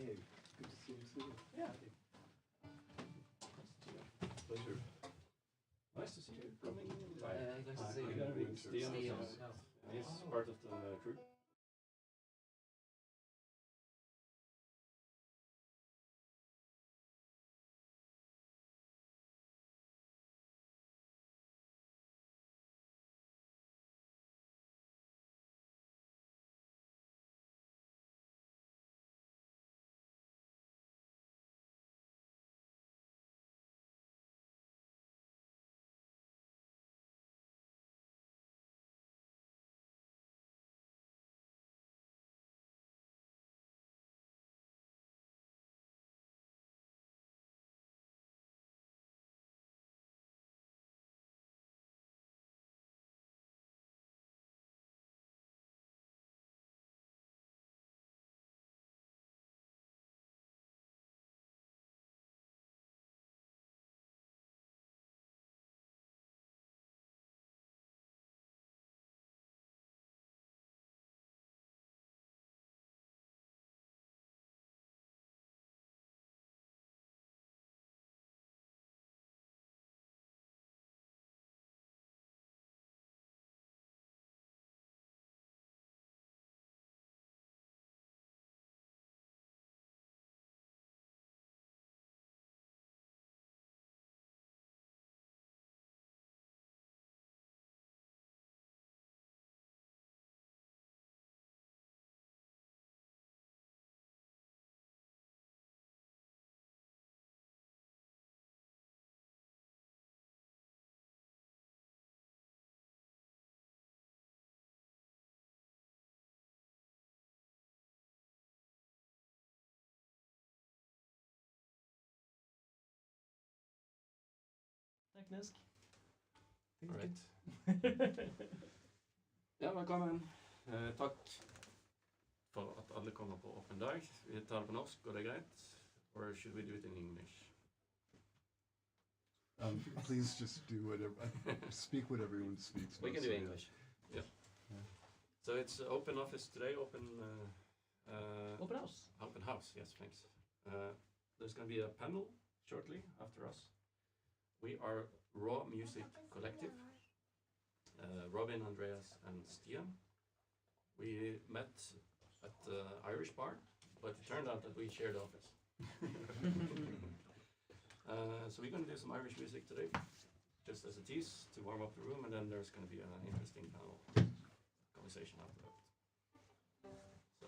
Hey, good to see you too. Yeah. Pleasure. Nice to see you coming by. Nice to see you. We're gonna meet Stian. Stian. Yeah. He's part of the crew. Teknisk. Alright. Ja, velkommen. Takk for at alle kommer på åpen dag. Vi tar det på norsk, går det greit? Or should we do it in English? Please just do whatever. Speak what everyone speaks. We can do English. Yeah. So it's open office today, open Open house. open house, yes, thanks. There's going to be a panel shortly after us. We are Raw Music Collective, Robin, Andreas and Stian. We met at the Irish bar, but it turned out that we shared the office. So we're going to do some Irish music today, just as a tease to warm up the room, and then there's going to be an interesting panel conversation after that. So,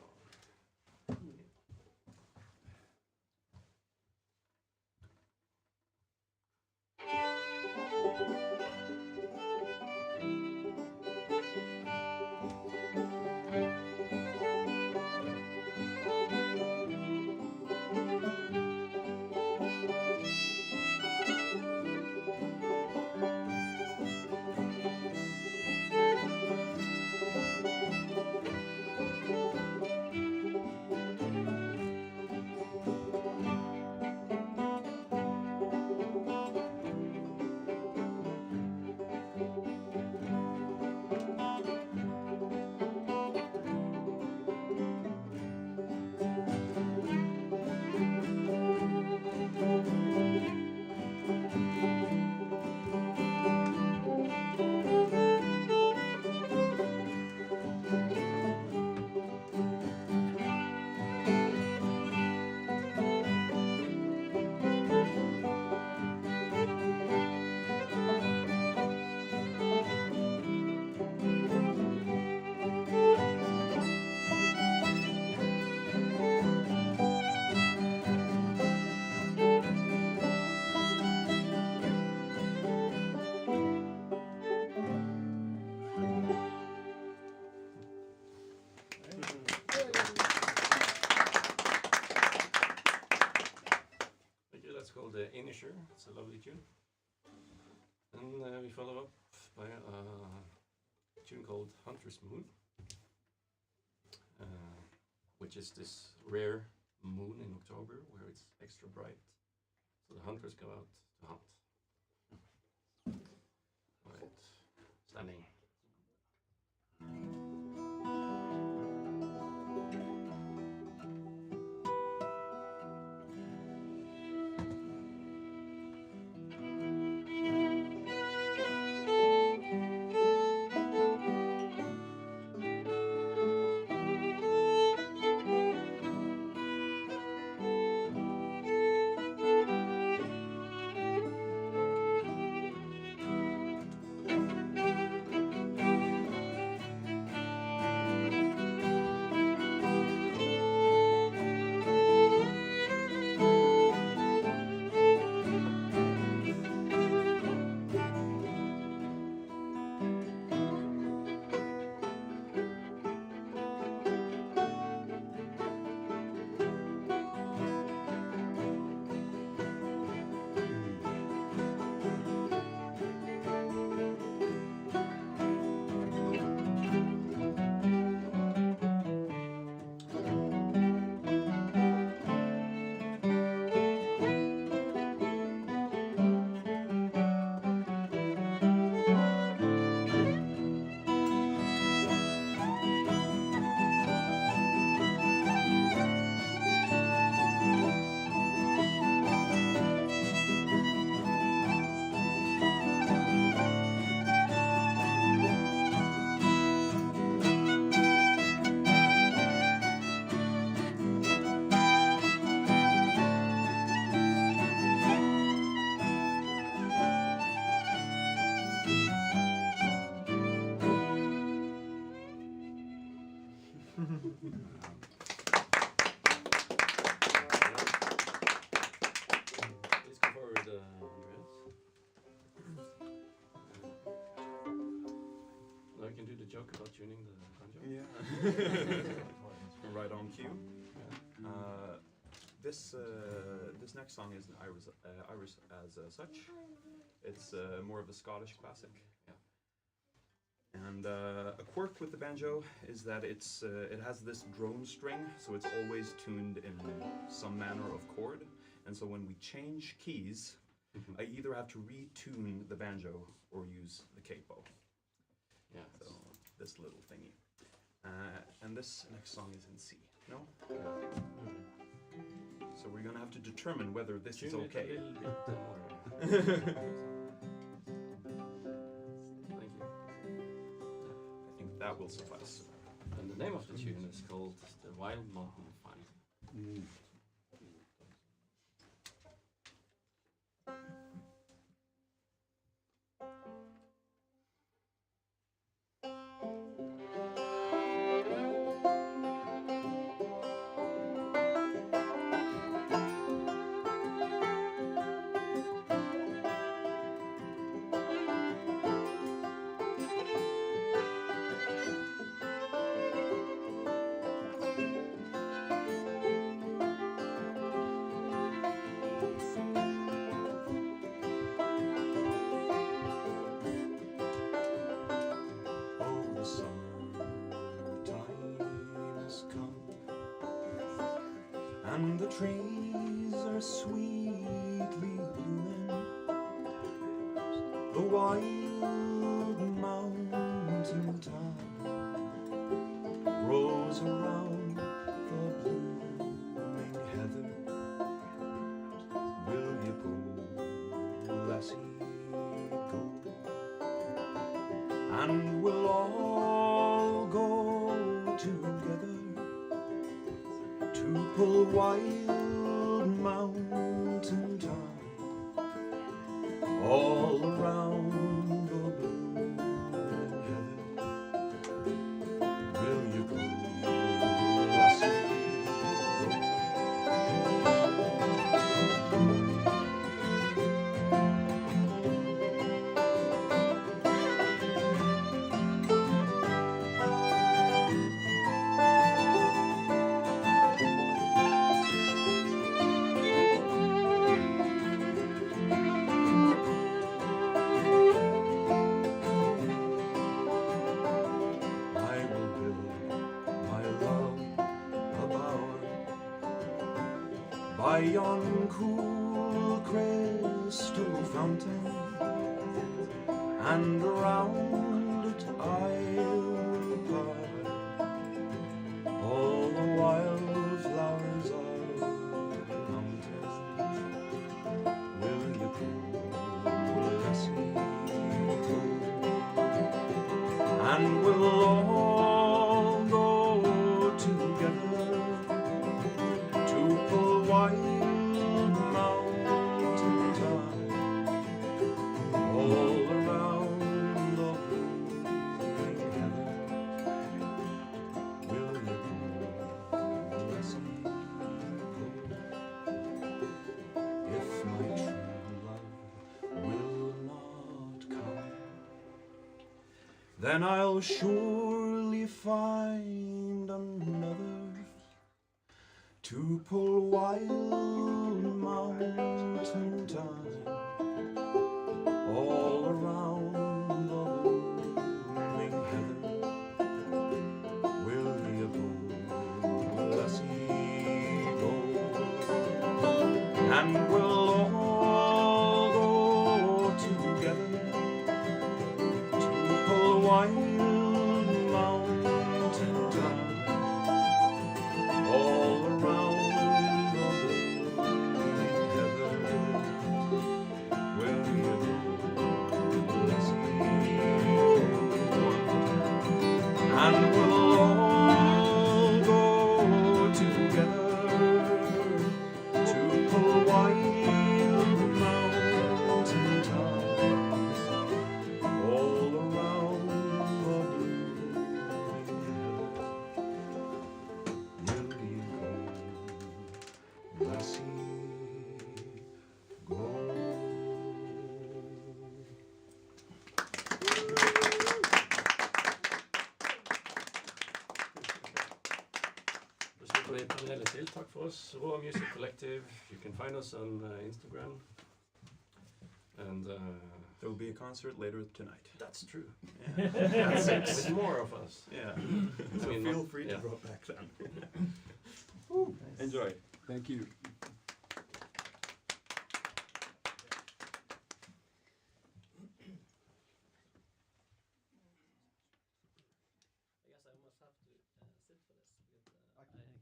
that's called the Inisher. It's a lovely tune. And we follow up by a tune called Hunter's Moon, which is this rare moon in October where it's extra bright. So the hunters go out to hunt. Alright, standing. Right on cue. This next song isn't Irish as such. It's more of a Scottish classic. And a quirk with the banjo is that it has this drone string, so it's always tuned in some manner of chord. And so when we change keys, I either have to retune the banjo or use the capo. Yeah. So this little thingy. And this next song is in C. No? Yeah. So we're gonna have to determine whether this is Tune it a okay. little bit more. Thank you. I think that will suffice. And the name of the tune is called The Wild Mountain Fine. And the trees are sweetly blooming. The wild mountain top grows around the blooming heather. Will you go, lassie, go? And we'll all go together to pull wild mountain top all around the blooming heather. Will you go, lassie, by yon cool crystal fountain, and around it I'll part all the wildflowers of the mountain. Will you go, lassie, go? And we'll all go together to pull wild mountain top all around the blooming heather. Will you go, lassie, go? If my true love will not come, then I'll surely find another to pull wild mountain thyme all around the blooming heather. Will you go, lassie, go? And we'll all go together to pull wild mountain thyme all around the blooming heather. Will you go, lassie, go? And we'll all go together to pull wild mountain tops all around the blooming heather. Will you go, lassie, go? for panelet til. Takk for oss. Raw Music Collective. You can find us on Instagram. And there will be a concert later tonight. that's true. Yeah. At 6 with more of us. Yeah. I So mean, feel not- free yeah. to drop back then. Enjoy. Thank you.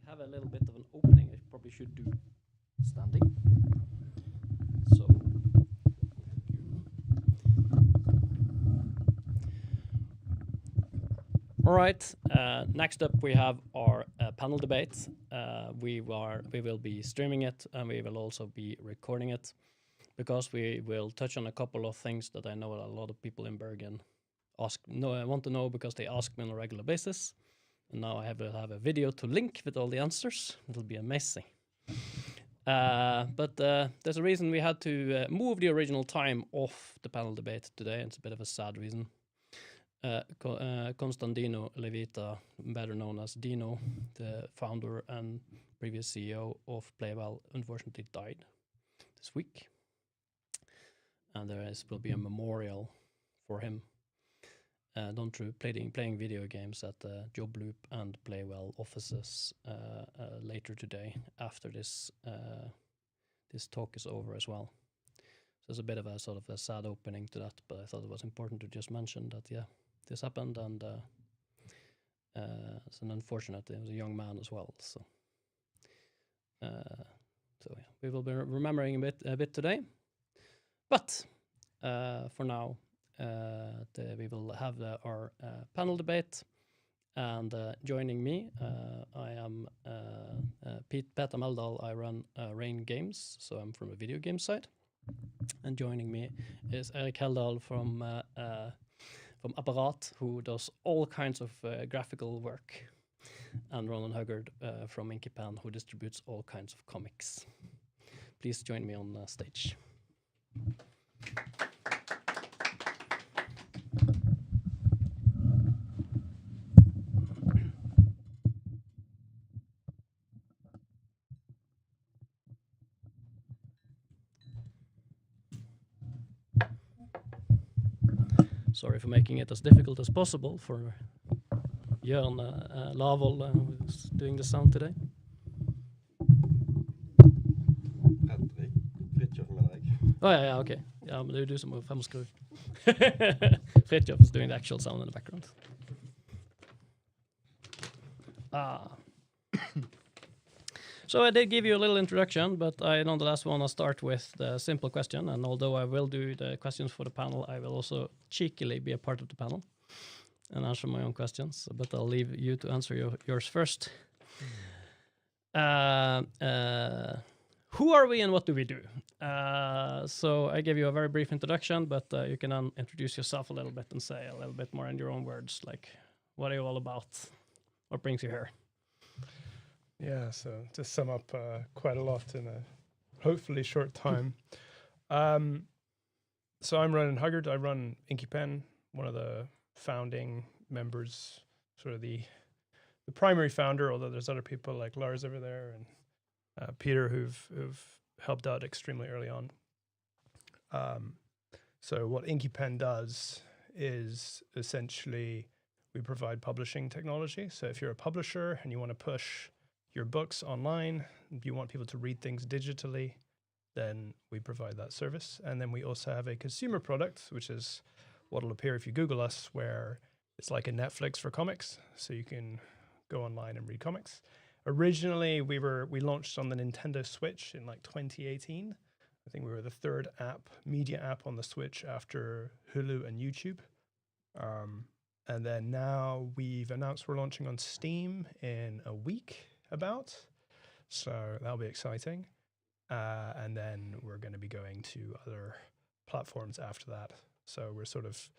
I have a little bit of an opening. I probably should do standing. So, all right. Next up, we have our panel debate. We will be streaming it, and we will also be recording it, because we will touch on a couple of things that I know a lot of people in Bergen want to know, because they ask me on a regular basis. And now I will have a video to link with all the answers. It'll be amazing. But there's a reason we had to move the original time off the panel debate today. It's a bit of a sad reason. Constantino Levita, better known as Dino, the founder and previous CEO of Playwell, unfortunately died this week. And will be a memorial for him. Done through playing video games at the Job Loop and Playwell offices later today, after this talk is over as well. So it's a bit of a sort of a sad opening to that, but I thought it was important to just mention that, yeah, this happened, and it's an unfortunate. He was a young man as well, so yeah, we will be remembering a bit today. But for now, we will have our panel debate, and joining me, I am Peter Meldal. I run Rain Games, so I'm from a video game side. And joining me is Erik Heldal from Apparat, who does all kinds of graphical work, and Ronan Huggard from Inky Pen, who distributes all kinds of comics. Please join me on stage. Sorry for making it as difficult as possible for Jørn Lavoll, who's doing the sound today. Patrick Fritjof mener jeg. Oh, yeah, okay. Yeah, men det er jo du som må fremskru. Fritjof is doing the actual sound in the background. So I did give you a little introduction, but I nonetheless want to start with the simple question. And although I will do the questions for the panel, I will also cheekily be a part of the panel and answer my own questions. But I'll leave you to answer yours first. Who are we and what do we do? So I gave you a very brief introduction, but you can introduce yourself a little bit and say a little bit more in your own words, like what are you all about? What brings you here? Yeah, so to sum up quite a lot in a hopefully short time. So I'm Ronan Huggard. I run Inky Pen, one of the founding members, sort of the primary founder, although there's other people like Lars over there and Peter who've helped out extremely early on. So what Inky Pen does is essentially we provide publishing technology. So if you're a publisher and you want to push your books online, you want people to read things digitally, then we provide that service. And then we also have a consumer product, which is what will appear if you Google us, where it's like a Netflix for comics. So you can go online and read comics. Originally, we launched on the Nintendo Switch in like 2018. I think we were the third media app on the Switch after Hulu and YouTube. And then now we've announced we're launching on Steam in a week about. So that'll be exciting. And then we're going to be going to other platforms after that. So we're sort of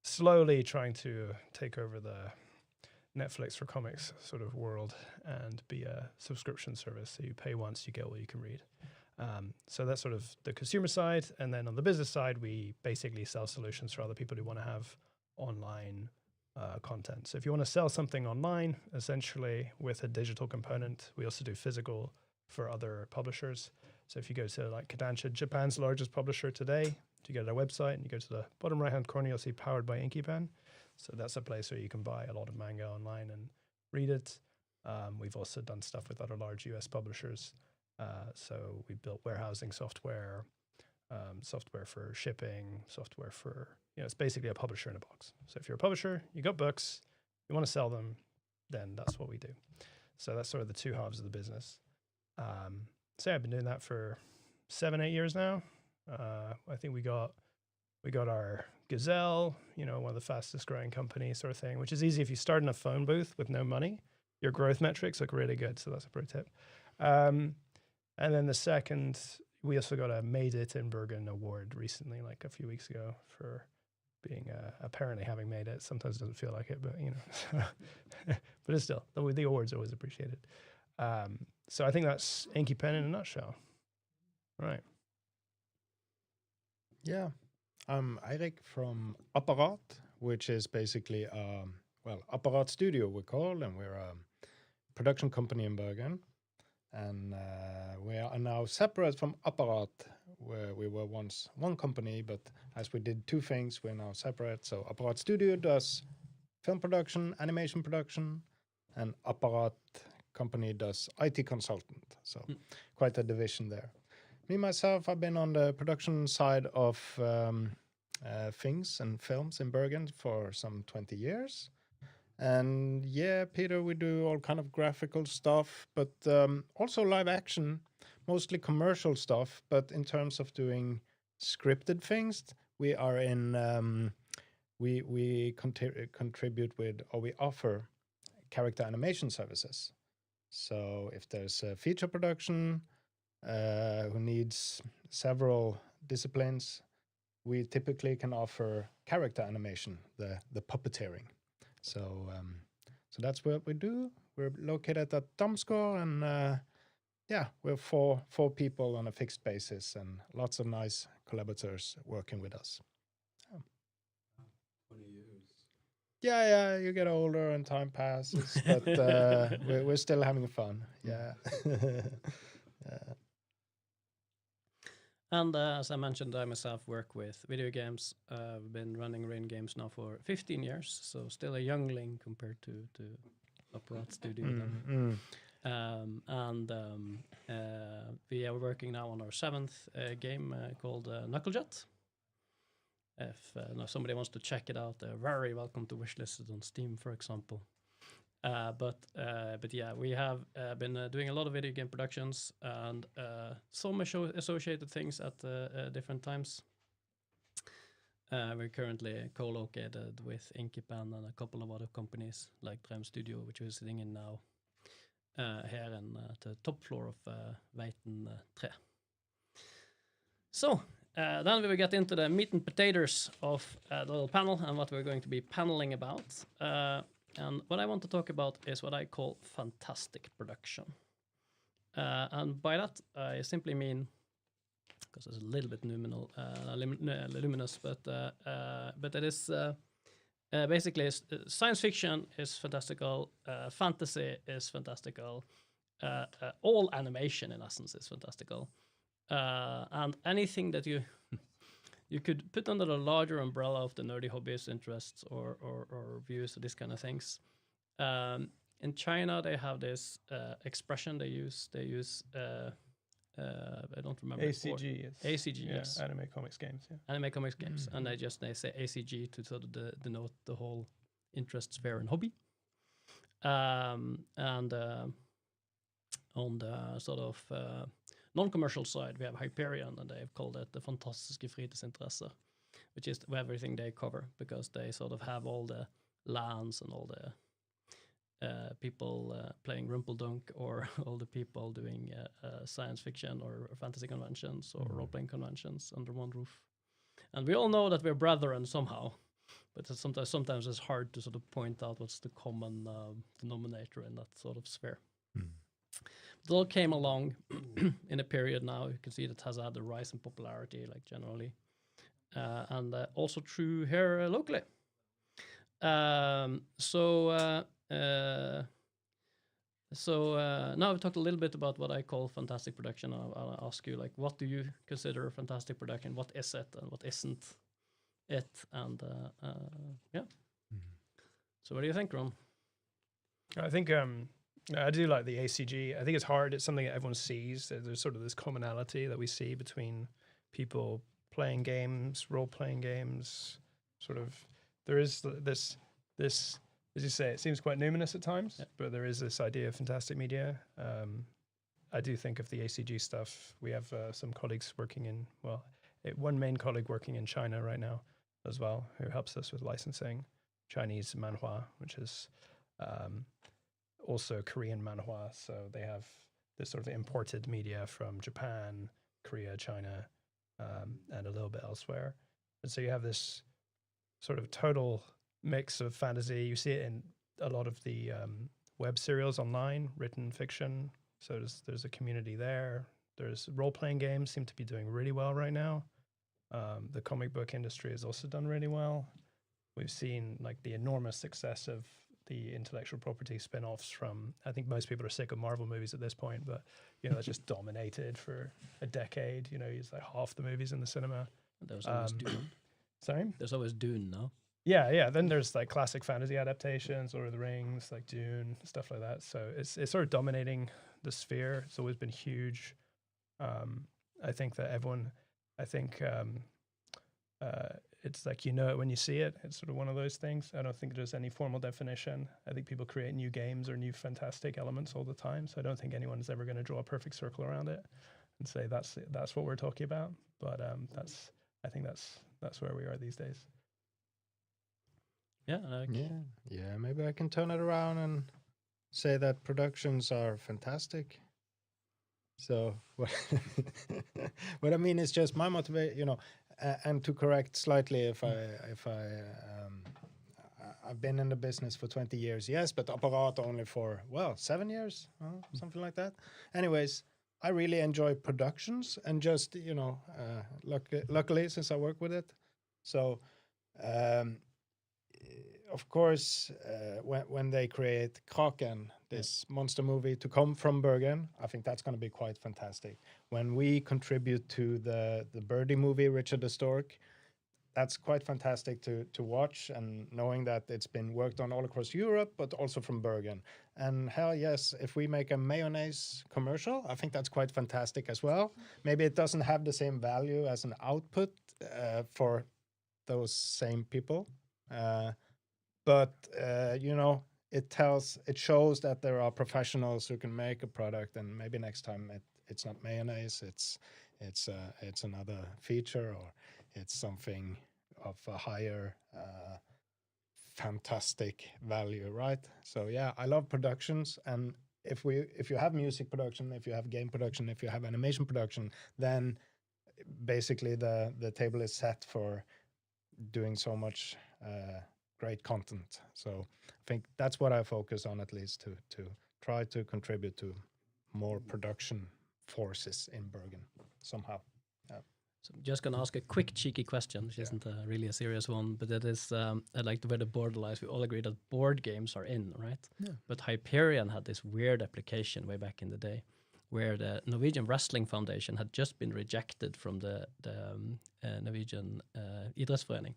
slowly trying to take over the Netflix for comics sort of world and be a subscription service. So you pay once, you get what you can read. So that's sort of the consumer side. And then on the business side, we basically sell solutions for other people who want to have online content. So if you want to sell something online, essentially with a digital component, we also do physical for other publishers. So if you go to like Kodansha, Japan's largest publisher today, you go to their website and you go to the bottom right-hand corner, you'll see powered by Inkipen. So that's a place where you can buy a lot of manga online and read it. We've also done stuff with other large US publishers. So we built warehousing software, software for shipping, software for, it's basically a publisher in a box. So if you're a publisher, you got books, you want to sell them, then that's what we do. So that's sort of the two halves of the business. So yeah, I've been doing that for 7-8 years now. I think we got our Gazelle, one of the fastest growing companies sort of thing, which is easy if you start in a phone booth with no money. Your growth metrics look really good, so that's a pro tip. And then the second, we also got a Made It in Bergen award recently, like a few weeks ago, for being apparently having made it. Sometimes it doesn't feel like it, but but it's still, the awards are always appreciated. So I think that's Inkipen in a nutshell. Right. Yeah. I'm Eirik from Apparat, which is basically, Apparat Studio we call, and we're a production company in Bergen. And we are now separate from Apparat, where we were once one company, but as we did two things, we're now separate. So Apparat Studio does film production, animation production, and Apparat company does IT consultant. So quite a division there. Me, myself, I've been on the production side of things and films in Bergen for some 20 years. And yeah, Peter, we do all kind of graphical stuff, but also live action, mostly commercial stuff. But in terms of doing scripted things, we are in, we contribute with, or we offer character animation services. So if there's a feature production who needs several disciplines, we typically can offer character animation, the puppeteering. So that's what we do. We're located at Damsgaard, and we're four people on a fixed basis, and lots of nice collaborators working with us. 20 years. Yeah, you get older and time passes, but we're still having fun. Yeah. Yeah. And as I mentioned, I myself work with video games. I've been running Rain Games now for 15 years, so still a youngling compared to Apparat Studio. We are working now on our 7th game called Knucklejet. If somebody wants to check it out, they're very welcome to wishlist it on Steam, for example. But yeah, we have been doing a lot of video game productions and some associated things at different times. We're currently co-located with Inkipen and a couple of other companies like Drem Studio, which we're sitting in now, here in the top floor of Veiten 3. So then we will get into the meat and potatoes of the little panel and what we're going to be paneling about. And what I want to talk about is what I call fantastic production. And by that, I simply mean, because it's a little bit luminous, but it is basically science fiction is fantastical, fantasy is fantastical, all animation in essence is fantastical, and anything that you could put under the larger umbrella of the nerdy hobbyist interests or views or these kind of things. In China, they have this expression they use. I don't remember. ACG. ACG, yeah, yes. Anime Comics Games. Yeah. Anime Comics Games. And they say ACG to sort of denote the whole interest sphere and hobby. And on the sort of non-commercial side, we have Hyperion, and they've called it the Fantastiske Fritidsinteresse, which is everything they cover, because they sort of have all the lands and all the people playing Rumpeldunk, or all the people doing science fiction or fantasy conventions or role-playing conventions under one roof. And we all know that we're brethren somehow, but sometimes it's hard to sort of point out what's the common denominator in that sort of sphere. It all came along in a period now. You can see that has had a rise in popularity, like generally, and also true here locally. Now we've talked a little bit about what I call fantastic production. I'll ask you, like, what do you consider fantastic production? What is it and what isn't it? And yeah. So what do you think, Ron? I think I do like the ACG. I think it's hard. It's something that everyone sees. There's sort of this commonality that we see between people playing games, role-playing games. Sort of, there is this, as you say, it seems quite numinous at times, but there is this idea of fantastic media. I do think of the ACG stuff. We have some colleagues working in, one main colleague working in China right now as well, who helps us with licensing Chinese manhua, which is also Korean manhua. So they have this sort of imported media from Japan, Korea, China, and a little bit elsewhere. And so you have this sort of total mix of fantasy. You see it in a lot of the web serials online, written fiction. So there's a community there. There's role-playing games seem to be doing really well right now. The comic book industry has also done really well. We've seen like the enormous success of the intellectual property spin-offs from, I think most people are sick of Marvel movies at this point, but that's just dominated for a decade. It's like half the movies in the cinema. There's always Dune. Sorry? There's always Dune now. Yeah. Then there's like classic fantasy adaptations, Lord of the Rings, like Dune, stuff like that. So it's sort of dominating the sphere. It's always been huge. I think that it's like it when you see it. It's sort of one of those things. I don't think there's any formal definition. I think people create new games or new fantastic elements all the time. So I don't think anyone's ever going to draw a perfect circle around it and say that's what we're talking about. But I think that's where we are these days. Yeah. Yeah. Maybe I can turn it around and say that productions are fantastic. So what I mean is just my motivation, and to correct slightly, if I've been in the business for 20 years, yes, but Apparat only for 7 years, something like that. Anyways, I really enjoy productions and just luckily since I work with it, so. Of course, when they create Kraken, this monster movie to come from Bergen, I think that's going to be quite fantastic. When we contribute to the Birdie movie, Richard the Stork, that's quite fantastic to watch, and knowing that it's been worked on all across Europe, but also from Bergen. And hell yes, if we make a mayonnaise commercial, I think that's quite fantastic as well. Maybe it doesn't have the same value as an output for those same people. But it shows that there are professionals who can make a product, and maybe next time it's not mayonnaise, it's another feature, or it's something of a higher fantastic value, right? So yeah, I love productions, and if you have music production, if you have game production, if you have animation production, then basically the table is set for doing so much great content. So I think that's what I focus on, at least to try to contribute to more production forces in Bergen somehow. So I'm just going to ask a quick cheeky question, which isn't really a serious one, but it is I'd like to where the border lies. We all agree that board games are in, right? Yeah. But Hyperion had this weird application way back in the day, where the Norwegian Wrestling Foundation had just been rejected from the Norwegian Idrettsforening,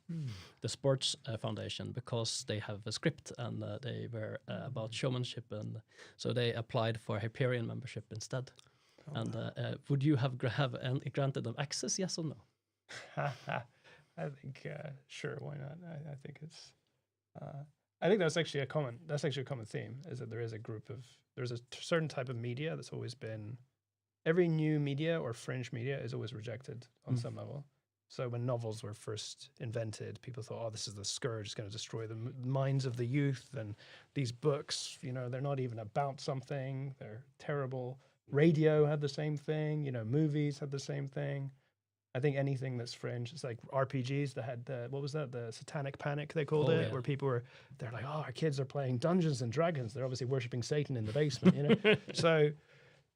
the sports foundation, because they have a script and they were about showmanship, and so they applied for Hyperion membership instead. Oh, and would you have granted them access, yes or no? I think sure, why not? I think it's. I think that's actually a common theme, is that there's a certain type of media that's always been, every new media or fringe media is always rejected on some level. So when novels were first invented, people thought, oh, this is the scourge, it's going to destroy the minds of the youth, and these books, they're not even about something, they're terrible. Radio had the same thing, movies had the same thing. I think anything that's fringe, it's like RPGs that had the Satanic Panic, they called it, where people they're like, oh, our kids are playing Dungeons and Dragons. They're obviously worshiping Satan in the basement, So,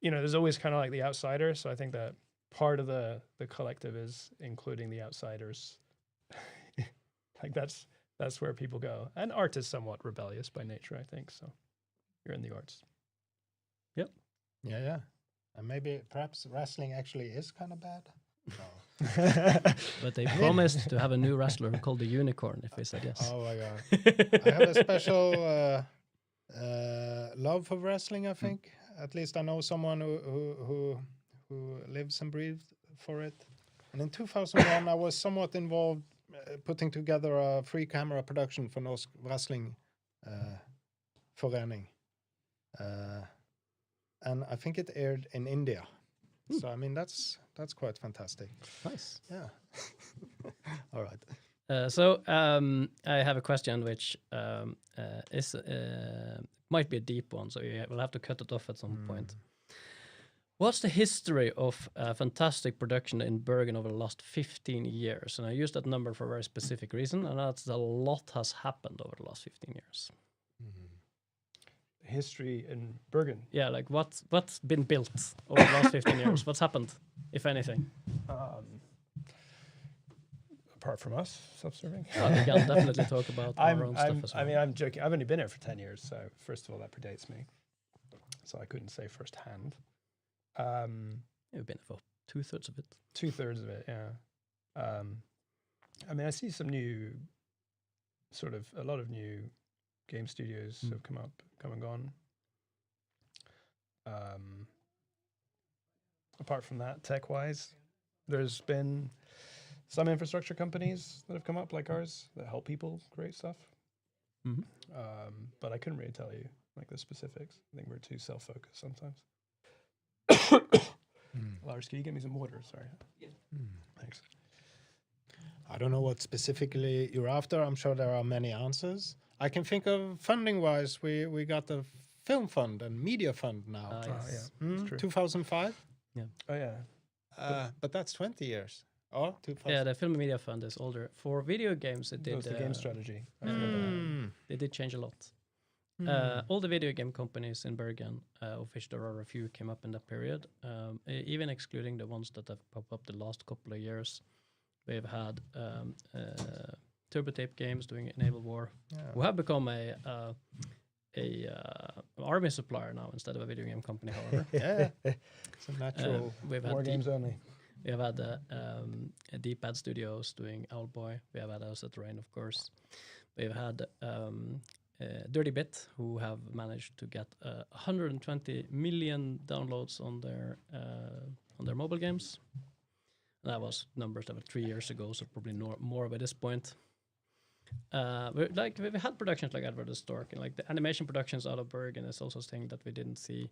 there's always kind of like the outsider. So I think that part of the collective is including the outsiders. Like that's That's where people go. And art is somewhat rebellious by nature, I think. So you're in the arts. Yeah. And maybe perhaps wrestling actually is kind of bad. No. But they promised to have a new wrestler called the Unicorn if we said yes. Oh my god. I have a special love for wrestling, I think. At least I know someone who lives and breathes for it. And in 2001, I was somewhat involved putting together a free camera production for Norsk Wrestling Forening. And I think it aired in India. So I mean that's quite fantastic. Nice. Yeah. All right. So I have a question which is might be a deep one, so we'll have to cut it off at some point. What's the history of fantastic production in Bergen over the last 15 years? And I use that number for a very specific reason, and that's a lot has happened over the last 15 years. History in Bergen. Yeah, like what's been built over the last 15 years? What's happened, if anything? Apart from us self-serving. Well, we can definitely talk about our own stuff as well. I mean, I'm joking. I've only been here for 10 years, so first of all, that predates me. So I couldn't say firsthand. You've been for 2/3 of it. 2/3 of it, yeah. I mean, I see some new, a lot of new game studios have come and gone. Apart from that, tech-wise, there's been some infrastructure companies that have come up like ours that help people create stuff. But I couldn't really tell you like the specifics. I think we're too self-focused sometimes. Lars, can you get me some water? Sorry. Yeah. Thanks. I don't know what specifically you're after. I'm sure there are many answers. I can think of funding-wise, we got the film fund and media fund now. Yes. That's true. 2005? Oh, yeah. But that's 20 years. Oh, 2000. Yeah, the Film and Media Fund is older. For video games, it That did. was the game strategy. I remember. They did change a lot. All the video game companies in Bergen, of which there are a few, came up in that period. Even excluding the ones that have popped up the last couple of years, we've had TurboTape Games doing Enable War, who have become a army supplier now instead of a video game company. However, It's a natural. we've More had games only. we have had D-Pad Studios doing Owlboy. We have had House at Rain, of course. We've had Dirty Bit, who have managed to get 120 million downloads on their mobile games. That was numbers that were 3 years ago, so probably more by this point. We've had productions like Edward the Stork, and like the animation productions out of Bergen is also a thing that we didn't see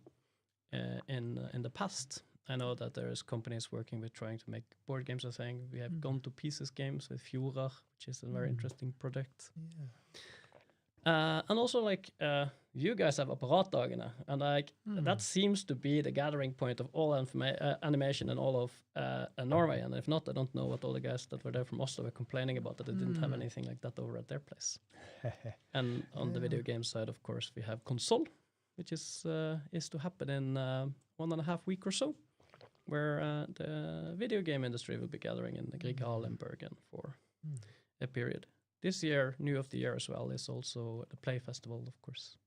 in the past. I know that there is companies working with trying to make board games a thing. We have Gone to Pieces games with Fjorda, which is a very interesting project. And also like you guys have Apparatdagene, and like that seems to be the gathering point of all animation in all of Norway. And if not, I don't know what all the guys that were there from Oslo were complaining about, that they didn't have anything like that over at their place. And on the video game side, of course, we have Console, which is to happen in 1.5 weeks or so, where the video game industry will be gathering in the Grieghallen in Bergen for a period. This year, new of the year as well, is also the Play Festival, of course.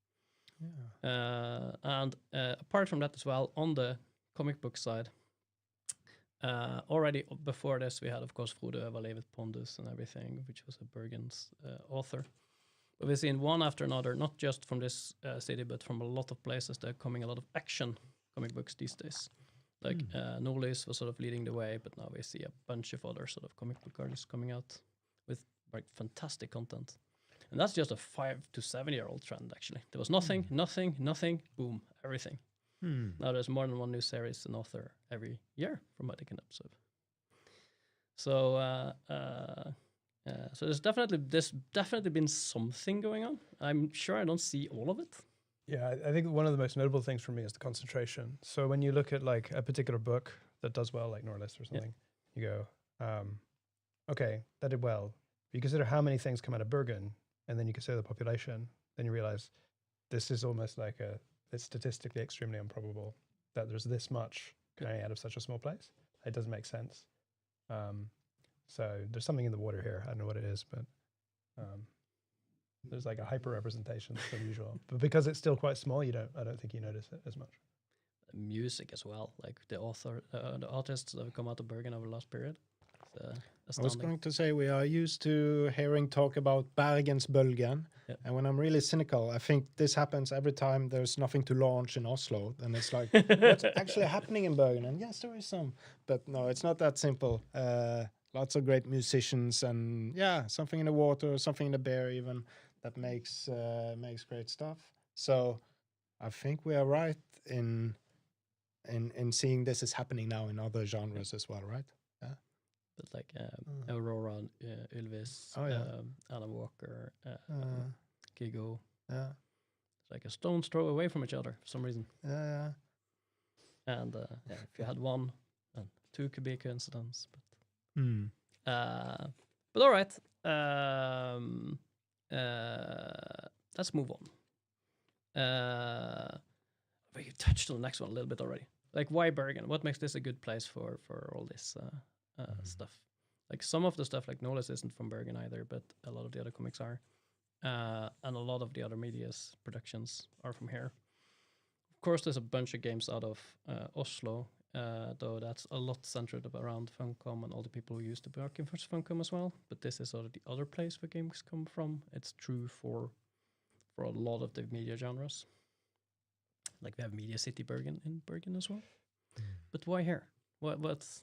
And apart from that as well, on the comic book side, already before this, we had, of course, Frode Överlevet Pondus and everything, which was a Bergen's author. But we've seen one after another, not just from this city, but from a lot of places. There are coming a lot of action comic books these days. Like Norlis was sort of leading the way, but now we see a bunch of other sort of comic book artists coming out with like fantastic content. And that's just a 5 to 7 year old trend, actually. There was nothing, boom, everything. Now there's more than one new series and author every year from what I can observe. So so there's definitely been something going on. I'm sure I don't see all of it. Yeah, I think one of the most notable things for me is the concentration. So when you look at like a particular book that does well, like Norlist or something, you go, okay, that did well. You consider how many things come out of Bergen, and then you consider the population, then you realize this is almost like it's statistically extremely improbable that there's this much coming out of such a small place. It doesn't make sense. So there's something in the water here. I don't know what it is, but There's like a hyper representation that's unusual, but because it's still quite small, I don't think you notice it as much. Music as well, like the artists that have come out of Bergen over the last period. I was Astounding. going to say we are used to hearing talk about Bergen's Bergen, Yeah. and when I'm really cynical, I think this happens every time there's nothing to launch in Oslo. Then it's like, what's actually happening in Bergen? And yes, there is some, but no, it's not that simple. Lots of great musicians, and yeah, something in the water, something in the beer, even that makes great stuff. So I think we are right in seeing this is happening now in other genres as well, right? But like Aurora, Ylvis, Oh, yeah. Alan Walker, Kigo, Yeah, it's like a stone's throw away from each other for some reason. yeah. And if you had one, then two could be a coincidence. Hmm. But all right, let's move on. We touched on the next one a little bit already. Like, why Bergen? What makes this a good place for all this stuff? Like, some of the stuff, like Knowles isn't from Bergen either, but a lot of the other comics are. And a lot of the other media's productions are from here. Of course, there's a bunch of games out of Oslo, though that's a lot centered around Funcom and all the people who used to work in Funcom as well. But this is sort of the other place where games come from. It's true for a lot of the media genres. Like, we have Media City Bergen in Bergen as well. But why here? What's...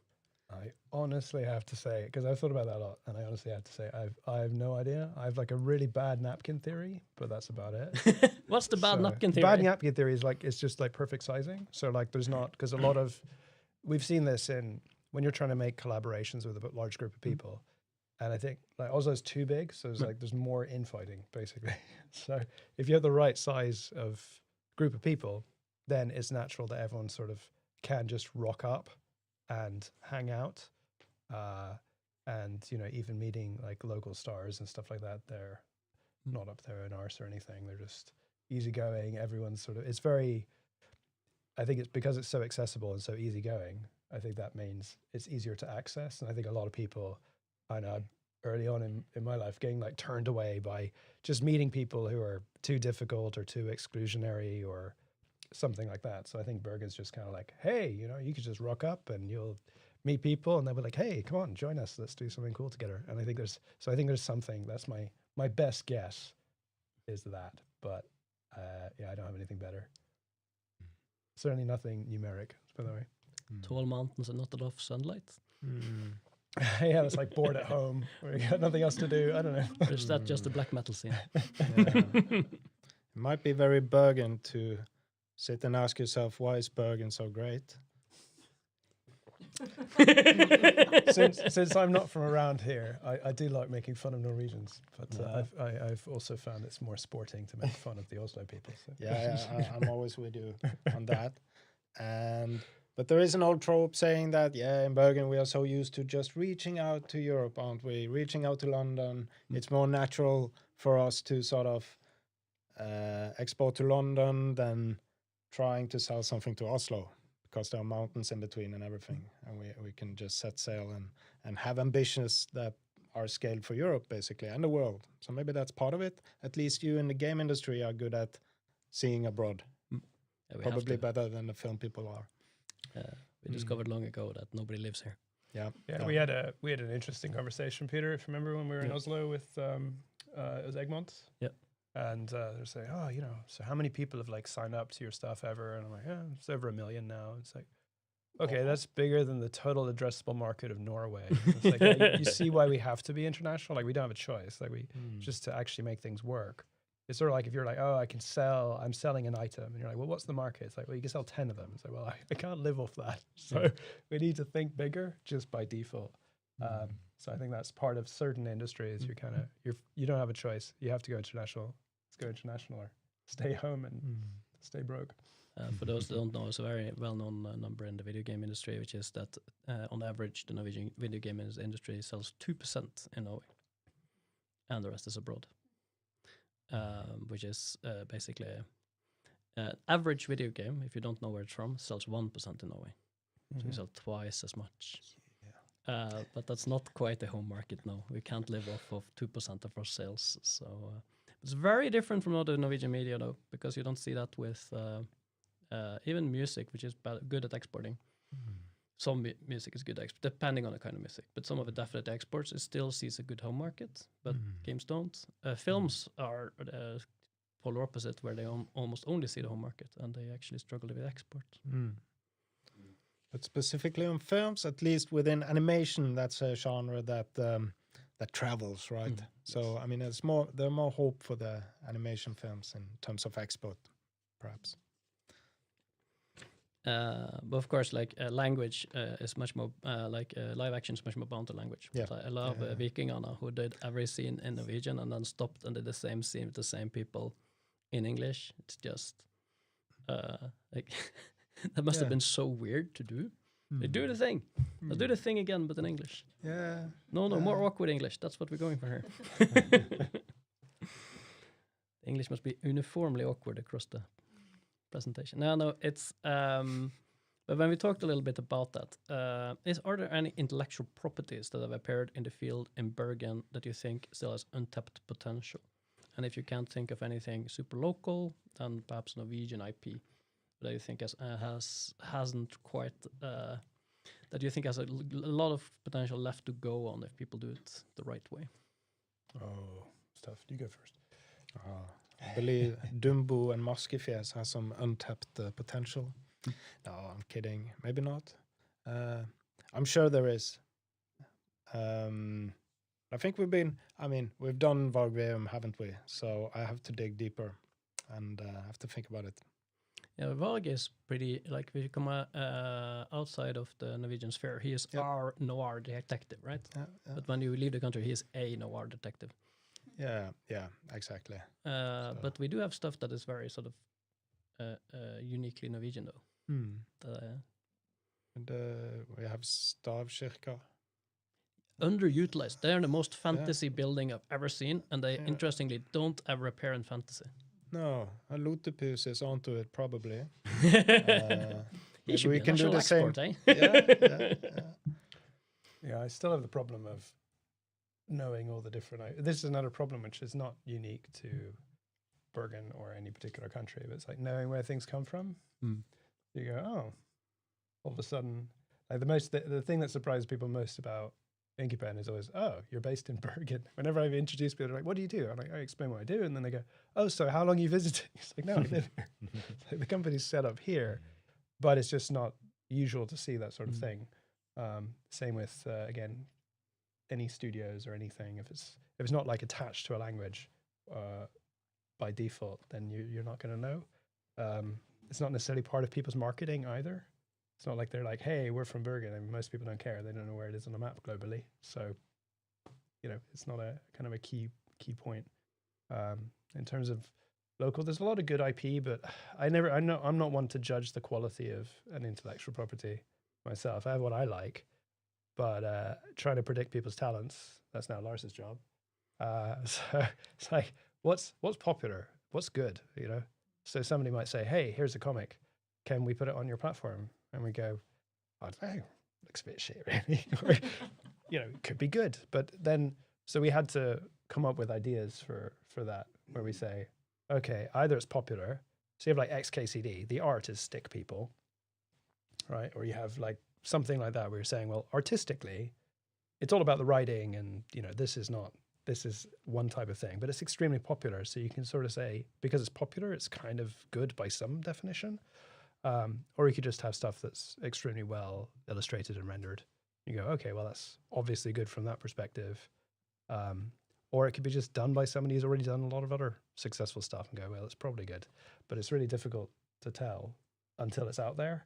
I honestly have to say, because I've thought about that a lot, and I honestly have to say, I have no idea. I have like a really bad napkin theory, but that's about it. What's the bad So, napkin the theory? bad napkin theory is like, it's just like perfect sizing. So like there's not, because a lot of, we've seen this in, when you're trying to make collaborations with a large group of people, and I think like Oslo's too big, so it's like there's more infighting basically. So if you have the right size of group of people, then it's natural that everyone sort of can just rock up and hang out, and even meeting like local stars and stuff like that. They're not up there in arse or anything. They're just easygoing. Everyone's sort of, it's very, I think it's because it's so accessible and so easygoing. I think that means it's easier to access. And I think a lot of people, I know early on in my life, getting like turned away by just meeting people who are too difficult or too exclusionary or something like that. So I think Bergen's just kind of like, hey, you could just rock up and you'll meet people and they'll be like, hey, come on, join us. Let's do something cool together. And I think there's something, that's my best guess is that. But I don't have anything better. Certainly nothing numeric, by the way. Tall mountains and not enough sunlight. Yeah, it's like bored at home or you got nothing else to do. I don't know. Or is that just the black metal scene? It might be very Bergen to sit and ask yourself, why is Bergen so great? Since I'm not from around here, I do like making fun of Norwegians, but I've also found it's more sporting to make fun of the Oslo people. So. I'm always with you on that. But there is an old trope saying that, in Bergen we are so used to just reaching out to Europe, aren't we? Reaching out to London. It's more natural for us to sort of export to London than trying to sell something to Oslo, because there are mountains in between and everything, and we can just set sail and have ambitions that are scaled for Europe basically and the world. So maybe that's part of it. At least you in the game industry are good at seeing abroad, probably better than the film people are. We discovered long ago that nobody lives here. Yeah. We had an interesting conversation, Peter, if you remember, when we were in Oslo with it was Egmont. Yep. And they're saying, so how many people have like signed up to your stuff ever? And I'm like, it's over 1 million now. It's like, okay, that's bigger than the total addressable market of Norway. It's like, you see why we have to be international? Like, we don't have a choice. Like, just to actually make things work. It's sort of like if you're like, I'm selling an item. And you're like, well, what's the market? It's like, well, you can sell 10 of them. It's like, well, I can't live off that. So we need to think bigger just by default. So I think that's part of certain industries. You don't have a choice. You have to go international. Let's go international or stay home and stay broke. For those that don't know, it's a very well-known number in the video game industry, which is that on average, the Norwegian video game industry sells 2% in Norway, and the rest is abroad, which is basically an average video game, if you don't know where it's from, sells 1% in Norway. So we sell twice as much. But that's not quite a home market now. We can't live off of 2% of our sales. So, It's very different from other Norwegian media, though, because you don't see that with even music, which is good at exporting. Some music is good depending on the kind of music, but some of it definitely exports. It still sees a good home market, but games don't. Films are polar opposite, where they almost only see the home market, and they actually struggle with export. But specifically on films, at least within animation, that's a genre that that travels, right? So I mean, there's more hope for the animation films in terms of export, perhaps. But of course, like language is much more live action is much more bound to language. Yeah. But I love Vikingana, who did every scene in Norwegian and then stopped and did the same scene with the same people in English. It's just like that must have been so weird to do. They do the thing. Let's do the thing again, but in English. Yeah. No, more awkward English. That's what we're going for here. English must be uniformly awkward across the presentation. No, it's but when we talked a little bit about that, are there any intellectual properties that have appeared in the field in Bergen that you think still has untapped potential? And if you can't think of anything super local, then perhaps Norwegian IP that you think hasn't quite that you think has a lot of potential left to go on if people do it the right way. Oh, stuff. You go first. I believe Dumbo and Maskefjes has some untapped potential. No, I'm kidding. Maybe not. I'm sure there is. I think we've done Vargveum, haven't we? So I have to dig deeper and have to think about it. Yeah, Varg is pretty, like, if you come outside of the Norwegian sphere, he is our noir detective, right? Yeah. But when you leave the country, he is a noir detective. Yeah, exactly. But we do have stuff that is very sort of uniquely Norwegian, though. And we have Stavkirka. Underutilized. They are the most fantasy building I've ever seen, and they interestingly don't ever appear in fantasy. No, a Lotepus is onto it probably. He should we be can do the export, same. eh? Yeah, I still have the problem of knowing all the different. This is another problem which is not unique to Bergen or any particular country, but it's like knowing where things come from. You go, oh, all of a sudden, like the thing that surprises people most about Inkipen is always, oh, you're based in Bergen. Whenever I've introduced people, they're like, what do you do? I'm like, I explain what I do. And then they go, oh, so how long you visited? It's like, no, I live here. Like, the company's set up here, but it's just not usual to see that sort of thing. Same with, again, any studios or anything. If it's not like attached to a language by default, then you're not going to know. It's not necessarily part of people's marketing either. It's not like they're like, hey, we're from Bergen, and most people don't care. They don't know where it is on the map globally. So, it's not a kind of a key point. In terms of local, there's a lot of good IP, but I'm not one to judge the quality of an intellectual property myself. I have what I like, but trying to predict people's talents, that's now Lars's job. So it's like, what's popular? What's good? So somebody might say, hey, here's a comic. Can we put it on your platform? And we go, I don't know, looks a bit shit, really. Or, it could be good. But then, so we had to come up with ideas for that, where we say, okay, either it's popular, so you have like XKCD, the art is stick people, right? Or you have like something like that where you're saying, well, artistically, it's all about the writing and, this is one type of thing, but it's extremely popular. So you can sort of say, because it's popular, it's kind of good by some definition. Or you could just have stuff that's extremely well illustrated and rendered. You go, okay, well, that's obviously good from that perspective. Or it could be just done by somebody who's already done a lot of other successful stuff and go, well, it's probably good. But it's really difficult to tell until it's out there.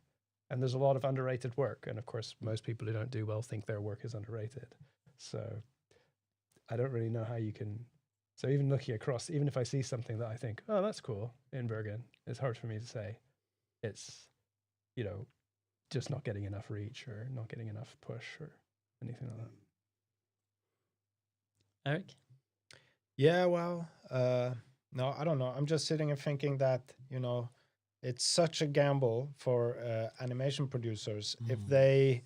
And there's a lot of underrated work. And of course, most people who don't do well think their work is underrated. So I don't really know how you can. So even looking across, even if I see something that I think, oh, that's cool in Bergen, it's hard for me to say it's, just not getting enough reach or not getting enough push or anything like that. Eric? Yeah, well, no, I don't know. I'm just sitting and thinking that, it's such a gamble for animation producers if they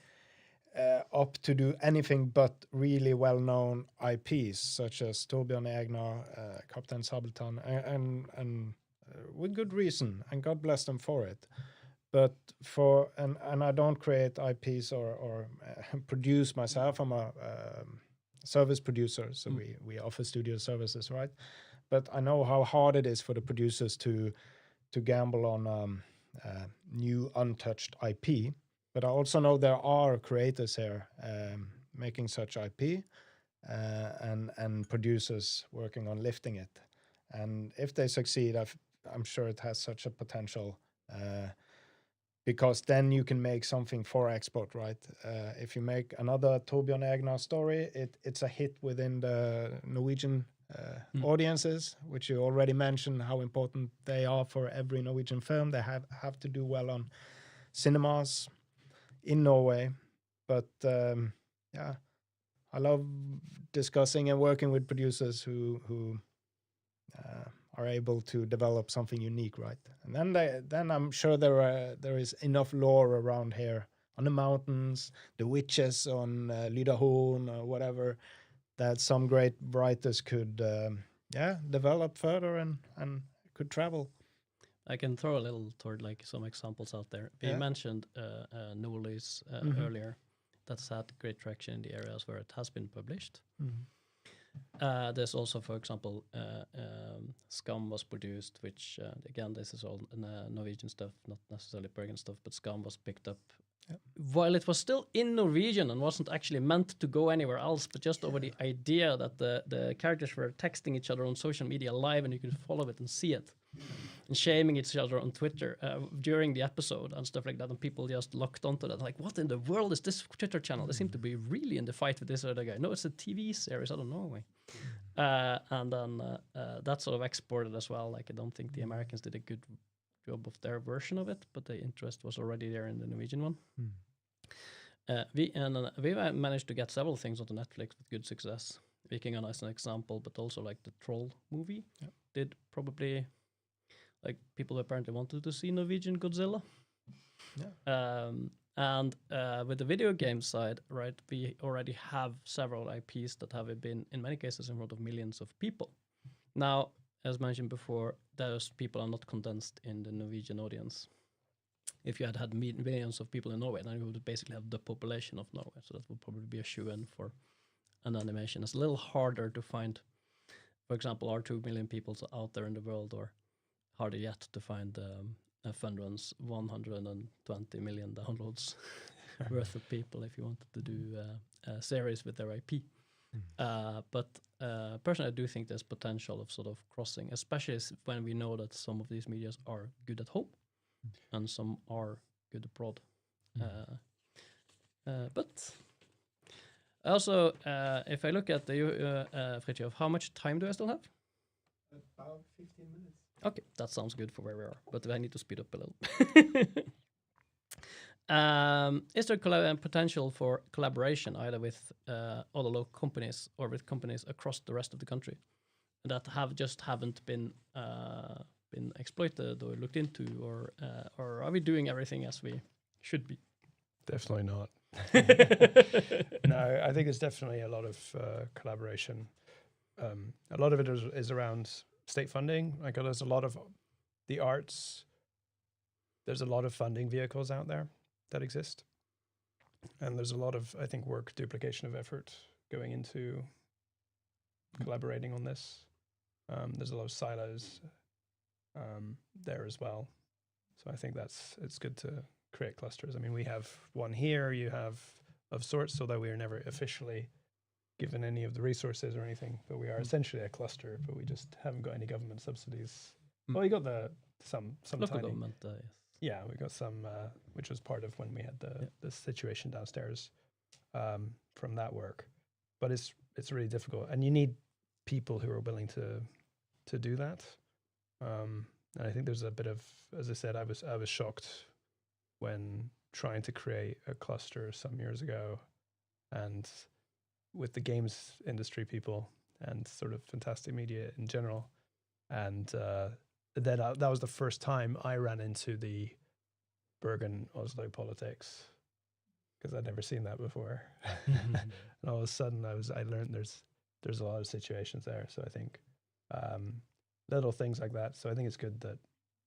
up to do anything but really well-known IPs, such as Torbjørn Egner, Captain Sabeltann, and with good reason, and God bless them for it. But and I don't create IPs or produce myself. I'm a service producer, so we offer studio services, right? But I know how hard it is for the producers to gamble on new untouched IP. But I also know there are creators here making such IP and producers working on lifting it. And if they succeed, I'm sure it has such a potential because then you can make something for export, right? If you make another Torbjørn Egner story, it's a hit within the Norwegian audiences, which you already mentioned how important they are for every Norwegian film. They have to do well on cinemas in Norway. But yeah, I love discussing and working with producers who are able to develop something unique, right? And then I'm sure there is enough lore around here on the mountains, the witches on Lydahorn or whatever, that some great writers could develop further and could travel. I can throw a little toward like some examples out there. We mentioned Nordlys earlier. That's had great traction in the areas where it has been published. There's also, for example, Skam was produced, which again, this is all Norwegian stuff, not necessarily Bergen stuff, but Skam was picked up while it was still in Norwegian and wasn't actually meant to go anywhere else, but just over the idea that the characters were texting each other on social media live and you could follow it and see it, and shaming each other on Twitter during the episode and stuff like that, and people just locked onto that, like, what in the world is this Twitter channel? They seem to be really in the fight with this other guy. No, it's a TV series out of Norway. And then that sort of exported as well. Like, I don't think the Americans did a good job of their version of it, but the interest was already there in the Norwegian one. We managed to get several things onto Netflix with good success. Vikingarna is an example, but also like the Troll movie did probably, like, people apparently wanted to see Norwegian Godzilla. And with the video game side, right, we already have several IPs that have been, in many cases, in front of millions of people. Now, as mentioned before, those people are not condensed in the Norwegian audience. If you had millions of people in Norway, then you would basically have the population of Norway. So that would probably be a shoe-in for an animation. It's a little harder to find, for example, are 2 million people out there in the world, or harder yet to find Fundran's 120 million downloads worth of people if you wanted to do a series with their IP. But personally, I do think there's potential of sort of crossing, especially when we know that some of these medias are good at home and some are good abroad. But also, if I look at the Fridtjof, how much time do I still have? About 15 minutes. Okay, that sounds good for where we are, but I need to speed up a little. Is there potential for collaboration either with other local companies or with companies across the rest of the country that haven't been exploited or looked into, or are we doing everything as we should be? Definitely not. No, I think there's definitely a lot of collaboration. A lot of it is around state funding. Like, there's a lot of the arts. There's a lot of funding vehicles out there that exist, and there's a lot of, I think, work duplication of effort going into collaborating on this. There's a lot of silos there as well. So I think it's good to create clusters. I mean, we have one here. You have of sorts, although we are never officially given any of the resources or anything, but we are essentially a cluster, but we just haven't got any government subsidies. Well, we got some Local tiny government, yes. Yeah, we got some, which was part of when we had the situation downstairs from that work. But it's really difficult, and you need people who are willing to do that. And I think there's a bit of, as I said, I was shocked when trying to create a cluster some years ago, and with the games industry people and sort of Fantastic Media in general, and that was the first time I ran into the Bergen Oslo politics, because I'd never seen that before. And all of a sudden I learned there's a lot of situations there. So I think little things like that. So I think it's good that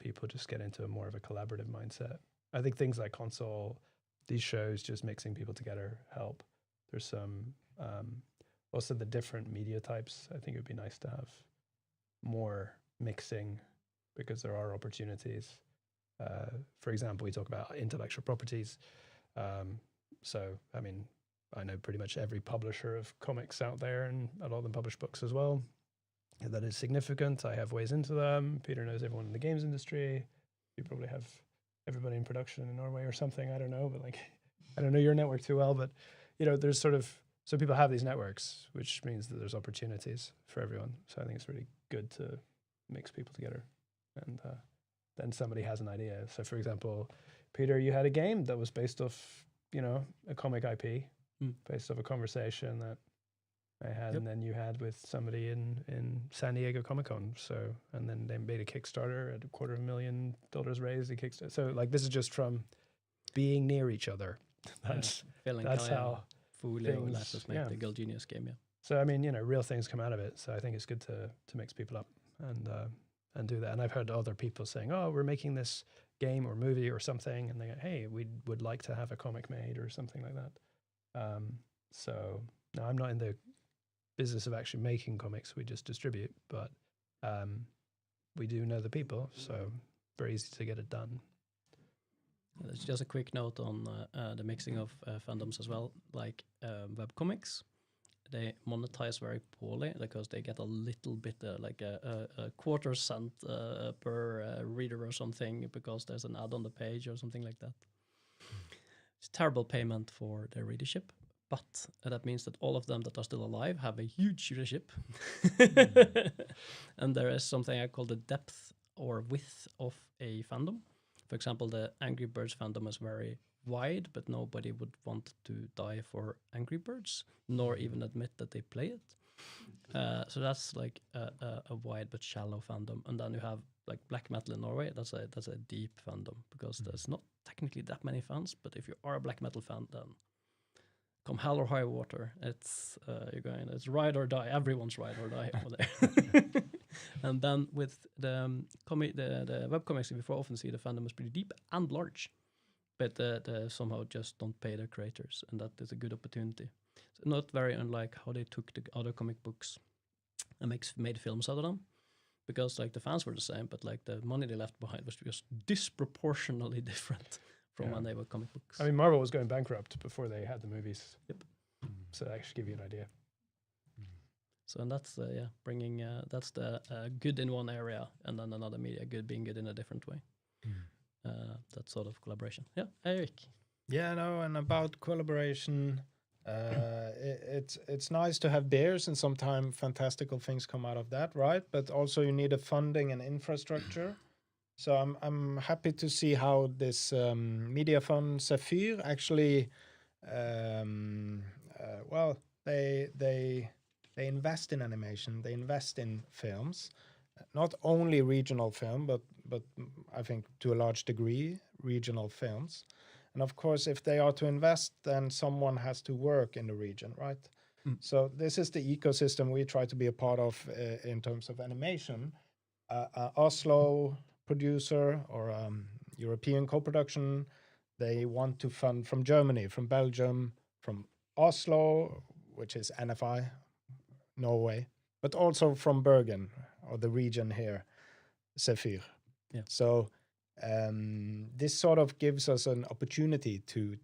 people just get into more of a collaborative mindset. I think things like console, these shows, just mixing people together help. There's some also the different media types. I think it would be nice to have more mixing because there are opportunities. For example, we talk about intellectual properties. So, I mean, I know pretty much every publisher of comics out there, and a lot of them publish books as well. And that is significant. I have ways into them. Peter knows everyone in the games industry. You probably have everybody in production in Norway or something. I don't know, but like, I don't know your network too well, but you know, there's sort of, so people have these networks, which means that there's opportunities for everyone. So I think it's really good to mix people together. And then somebody has an idea. So for example, Peter, you had a game that was based off, you know, a comic IP, based off a conversation that I had, and then you had with somebody in San Diego Comic-Con. So, and then they made a Kickstarter at $250,000 raised. A Kickstarter. So like, this is just from being near each other. That's how Folio let us make the Guild Genius game, So I mean, you know, real things come out of it. So I think it's good to mix people up and do that. And I've heard other people saying, "Oh, we're making this game or movie or something," and they go, "Hey, we would like to have a comic made," or something like that. So no, I'm not in the business of actually making comics. We just distribute, but we do know the people, so very easy to get it done. There's just a quick note on the mixing of fandoms as well. Like webcomics, they monetize very poorly because they get a little bit, like a quarter cent per reader or something, because there's an ad on the page or something like that. It's terrible payment for their readership, but that means that all of them that are still alive have a huge readership. And there is something I call the depth or width of a fandom. For example, the Angry Birds fandom is very wide, but nobody would want to die for Angry Birds, nor even admit that they play it. So that's like a wide but shallow fandom. And then you have like black metal in Norway. That's a deep fandom, because there's not technically that many fans. But if you are a black metal fan, then come hell or high water, it's ride or die. Everyone's ride or die over there. And then with the webcomics, we often see the fandom is pretty deep and large, but they somehow just don't pay their creators, and that is a good opportunity. So not very unlike how they took the other comic books and made films out of them, because like the fans were the same, but like the money they left behind was just disproportionately different from when they were comic books. I mean, Marvel was going bankrupt before they had the movies. Yep. So that actually give you an idea. So and that's bringing that's the good in one area, and then another media being good in a different way. That sort of collaboration. Yeah, Eric. Yeah, no, and about collaboration, it's nice to have beers, and sometimes fantastical things come out of that, right? But also you need a funding and infrastructure. So I'm happy to see how this media fund Zephyr actually, they invest in animation, they invest in films, not only regional film, but I think to a large degree regional films. And of course, if they are to invest, then someone has to work in the region, right? So this is the ecosystem we try to be a part of in terms of animation. Oslo producer or European co-production, they want to fund from Germany, from Belgium, from Oslo, which is NFI, Norway, but also from Bergen, or the region here, Zephyr. Yeah. So this sort of gives us an opportunity to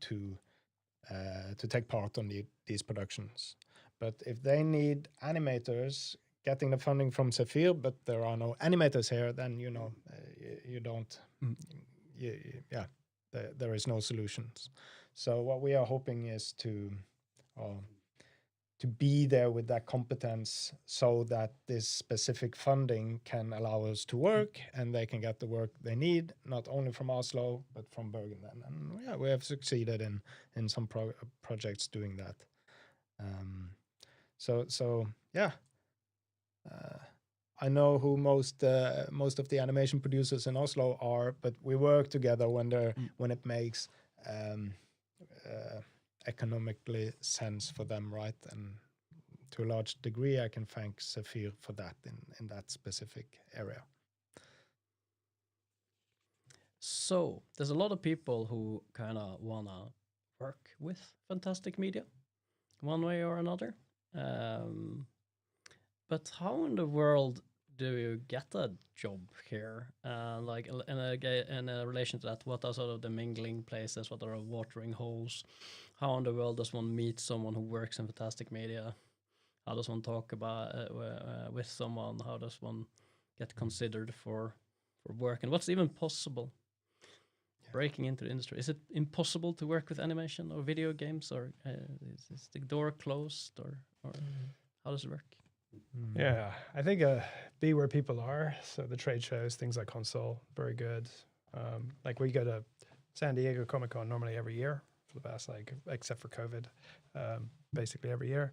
take part on these productions. But if they need animators, getting the funding from Zephyr, but there are no animators here, then you don't. There is no solutions. So what we are hoping is to be there with that competence, so that this specific funding can allow us to work, and they can get the work they need, not only from Oslo but from Bergen. And yeah, we have succeeded in some projects doing that. So yeah. I know who most of the animation producers in Oslo are, but we work together when it makes economically sense for them, right? And to a large degree, I can thank Zephyr for that in that specific area. So there's a lot of people who kind of wanna work with fantastic media, one way or another. But how in the world do you get a job here? Like in a relation to that, what are sort of the mingling places? What are the watering holes? How in the world does one meet someone who works in fantastic media? How does one talk about with someone? How does one get considered for work? And what's even possible? Breaking into the industry, is it impossible to work with animation or video games, or is the door closed, or how does it work? Yeah, I think be where people are. So the trade shows, things like Console, very good. Like we go to San Diego Comic Con normally every year for the past, like, except for COVID, basically every year.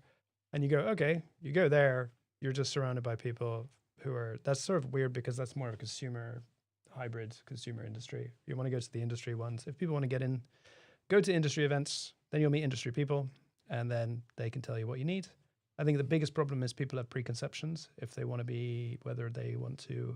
And you go, okay, you go there, you're just surrounded by people who are, that's sort of weird because that's more of a hybrid consumer industry. You want to go to the industry ones. If people want to get in, go to industry events, then you'll meet industry people, and then they can tell you what you need. I think the biggest problem is people have preconceptions if they want to be, whether they want to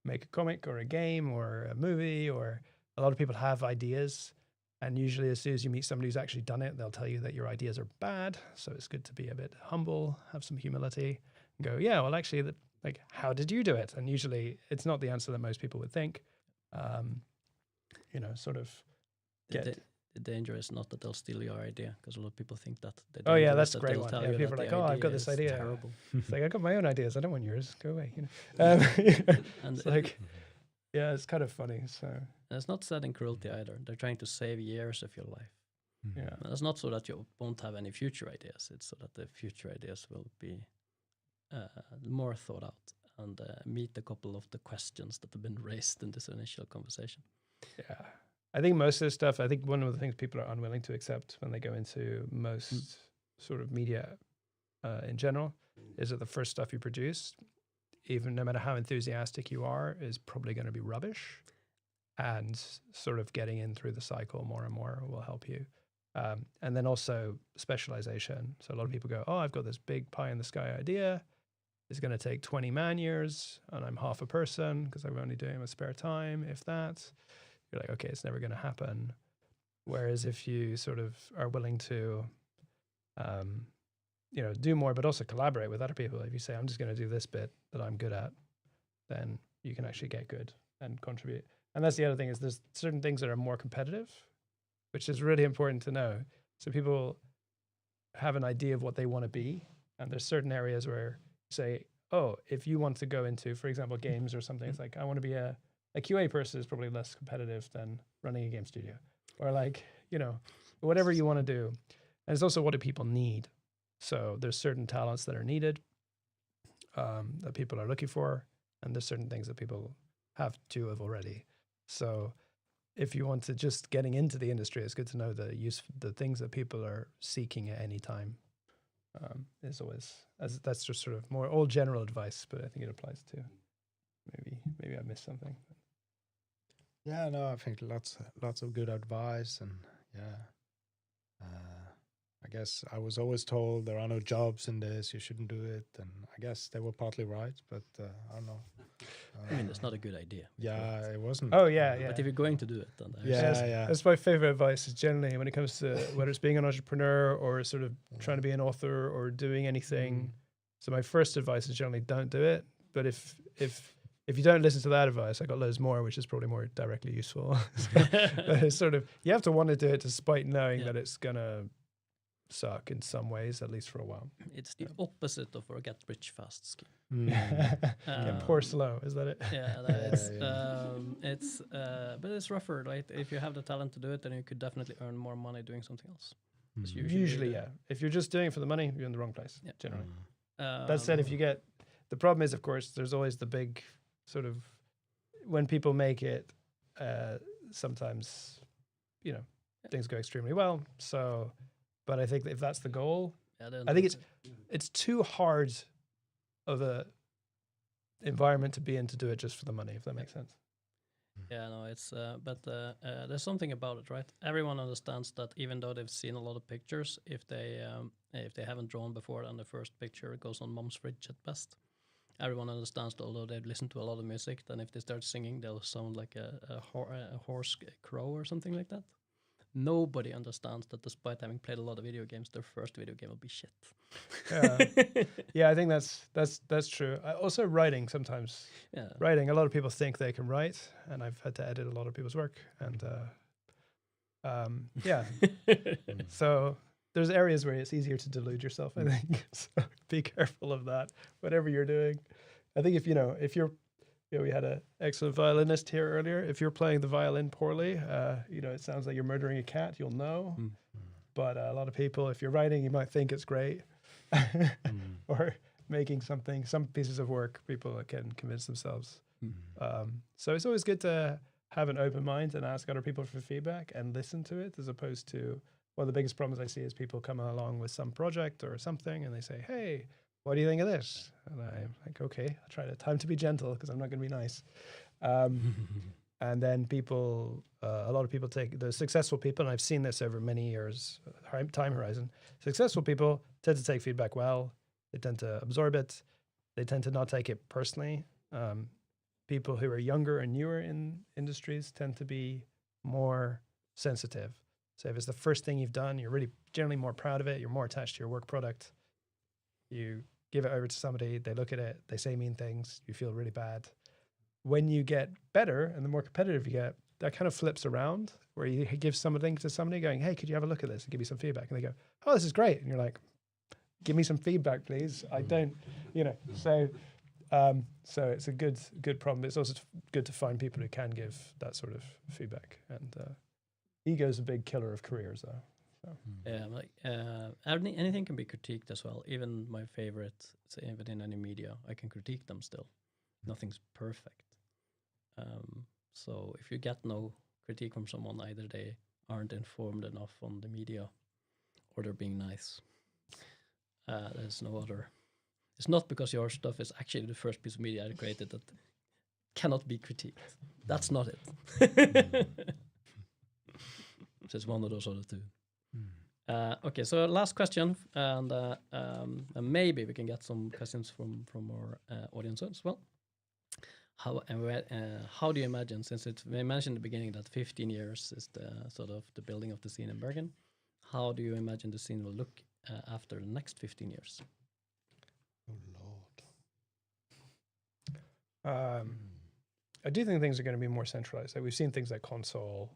make a comic or a game or a movie, or a lot of people have ideas. And usually as soon as you meet somebody who's actually done it, they'll tell you that your ideas are bad. So it's good to be a bit humble, have some humility, and go, yeah, well, actually, like, how did you do it? And usually it's not the answer that most people would think. Sort of get... The danger is not that they'll steal your idea, because a lot of people think that. Oh yeah, that's that's a great one. Yeah, people are like, oh, I've got this idea. Terrible. It's like, I got my own ideas. I don't want yours. Go away. And it's like, yeah, it's kind of funny. So it's not setting cruelty either. They're trying to save years of your life. Yeah, and it's not so that you won't have any future ideas. It's so that the future ideas will be more thought out and meet a couple of the questions that have been raised in this initial conversation. Yeah. I think most of this stuff, I think one of the things people are unwilling to accept when they go into most sort of media in general is that the first stuff you produce, even no matter how enthusiastic you are, is probably going to be rubbish. And sort of getting in through the cycle more and more will help you. And then also specialization. So a lot of people go, oh, I've got this big pie in the sky idea. It's going to take 20 man years and I'm half a person because I'm only doing it in my spare time, if that. You're like, okay, it's never going to happen. Whereas if you sort of are willing to, do more, but also collaborate with other people. If you say, I'm just going to do this bit that I'm good at, then you can actually get good and contribute. And that's the other thing is there's certain things that are more competitive, which is really important to know. So people have an idea of what they want to be. And there's certain areas where say, oh, if you want to go into, for example, games or something, it's like, I want to be a QA person is probably less competitive than running a game studio, or like, whatever you want to do. And it's also what do people need. So there's certain talents that are needed that people are looking for, and there's certain things that people have to have already. So if you want to just getting into the industry, it's good to know the things that people are seeking at any time. Is always, that's just sort of more all general advice, but I think it applies to maybe I missed something. Yeah, no, I think lots of good advice, and I guess I was always told there are no jobs in this, you shouldn't do it, and I guess they were partly right, but I don't know. I mean, it's not a good idea. Yeah, it wasn't. Oh yeah. But if you're going to do it, then That's my favorite advice. Is generally when it comes to whether it's being an entrepreneur or sort of trying to be an author or doing anything. So my first advice is generally don't do it. But if you don't listen to that advice, I got loads more, which is probably more directly useful. But it's sort of, you have to want to do it despite knowing that it's gonna suck in some ways, at least for a while. It's the opposite of a get rich fast scheme. Get poor slow, is that it? But it's rougher, right? If you have the talent to do it, then you could definitely earn more money doing something else. Usually, yeah. If you're just doing it for the money, you're in the wrong place, generally. That said, the problem is, of course, there's always the big sort of, when people make it, sometimes, things go extremely well. So, but I think that if that's the goal, I think it's too hard of a environment to be in to do it just for the money, if that makes sense. Yeah, no, it's but there's something about it, right? Everyone understands that even though they've seen a lot of pictures, if they haven't drawn before, then the first picture goes on mom's fridge at best. Everyone understands that although they've listened to a lot of music, then if they start singing, they'll sound like a hoarse crow or something like that. Nobody understands that despite having played a lot of video games, their first video game will be shit. Yeah. Yeah, I think that's true. Also, writing sometimes. Yeah. Writing. A lot of people think they can write, and I've had to edit a lot of people's work, and yeah. So there's areas where it's easier to delude yourself, I think. So be careful of that, whatever you're doing. I think if you're, we had an excellent violinist here earlier. If you're playing the violin poorly, it sounds like you're murdering a cat, you'll know. But a lot of people, if you're writing, you might think it's great. Or making some pieces of work, people can convince themselves. So it's always good to have an open mind and ask other people for feedback and listen to it, as opposed to, one of the biggest problems I see is people come along with some project or something and they say, hey, what do you think of this? And I'm like, okay, I'll try time to be gentle because I'm not going to be nice. And then people, a lot of people take, the successful people, and I've seen this over many years, time horizon, successful people tend to take feedback well. They tend to absorb it. They tend to not take it personally. People who are younger and newer in industries tend to be more sensitive. So if it's the first thing you've done, you're really generally more proud of it. You're more attached to your work product. You give it over to somebody, they look at it, they say mean things, you feel really bad. When you get better and the more competitive you get, that kind of flips around, where you give something to somebody going, hey, could you have a look at this and give me some feedback? And they go, oh, this is great. And you're like, give me some feedback, please. I don't, so it's a good problem. It's also good to find people who can give that sort of feedback. And ego is a big killer of careers, though. So. Yeah, like anything can be critiqued as well. Even my favorite, say, within any media, I can critique them still. Nothing's perfect. So if you get no critique from someone, either they aren't informed enough on the media, or they're being nice. There's no other. It's not because your stuff is actually the first piece of media I created that cannot be critiqued. That's not it. So it's one of those other two. Okay, so last question, and maybe we can get some questions from our audience as well. How do you imagine, since we mentioned in the beginning that 15 years is the sort of the building of the scene in Bergen, how do you imagine the scene will look after the next 15 years? Oh, Lord. I do think things are going to be more centralized. Like we've seen things like console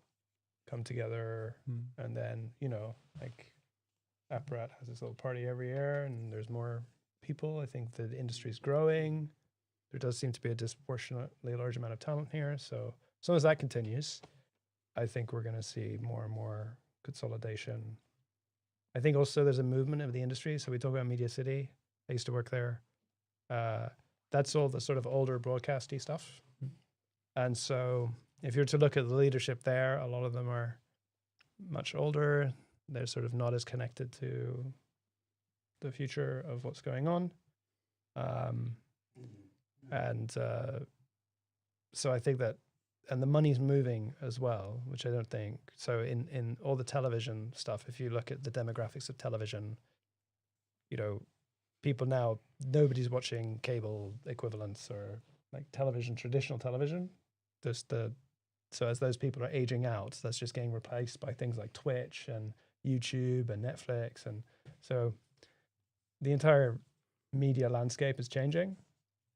come together, and then, like Apparat has this little party every year, and there's more people. I think the industry is growing. There does seem to be a disproportionately large amount of talent here. So as long as that continues, I think we're going to see more and more consolidation. I think also there's a movement of the industry. So we talk about Media City. I used to work there. That's all the sort of older broadcasty stuff. And so if you're to look at the leadership there, a lot of them are much older. They're sort of not as connected to the future of what's going on. So I think that, and the money's moving as well, which I don't think. So in all the television stuff, if you look at the demographics of television, people now, nobody's watching cable equivalents or like television, traditional television. So as those people are aging out, that's just getting replaced by things like Twitch and YouTube and Netflix. And so the entire media landscape is changing.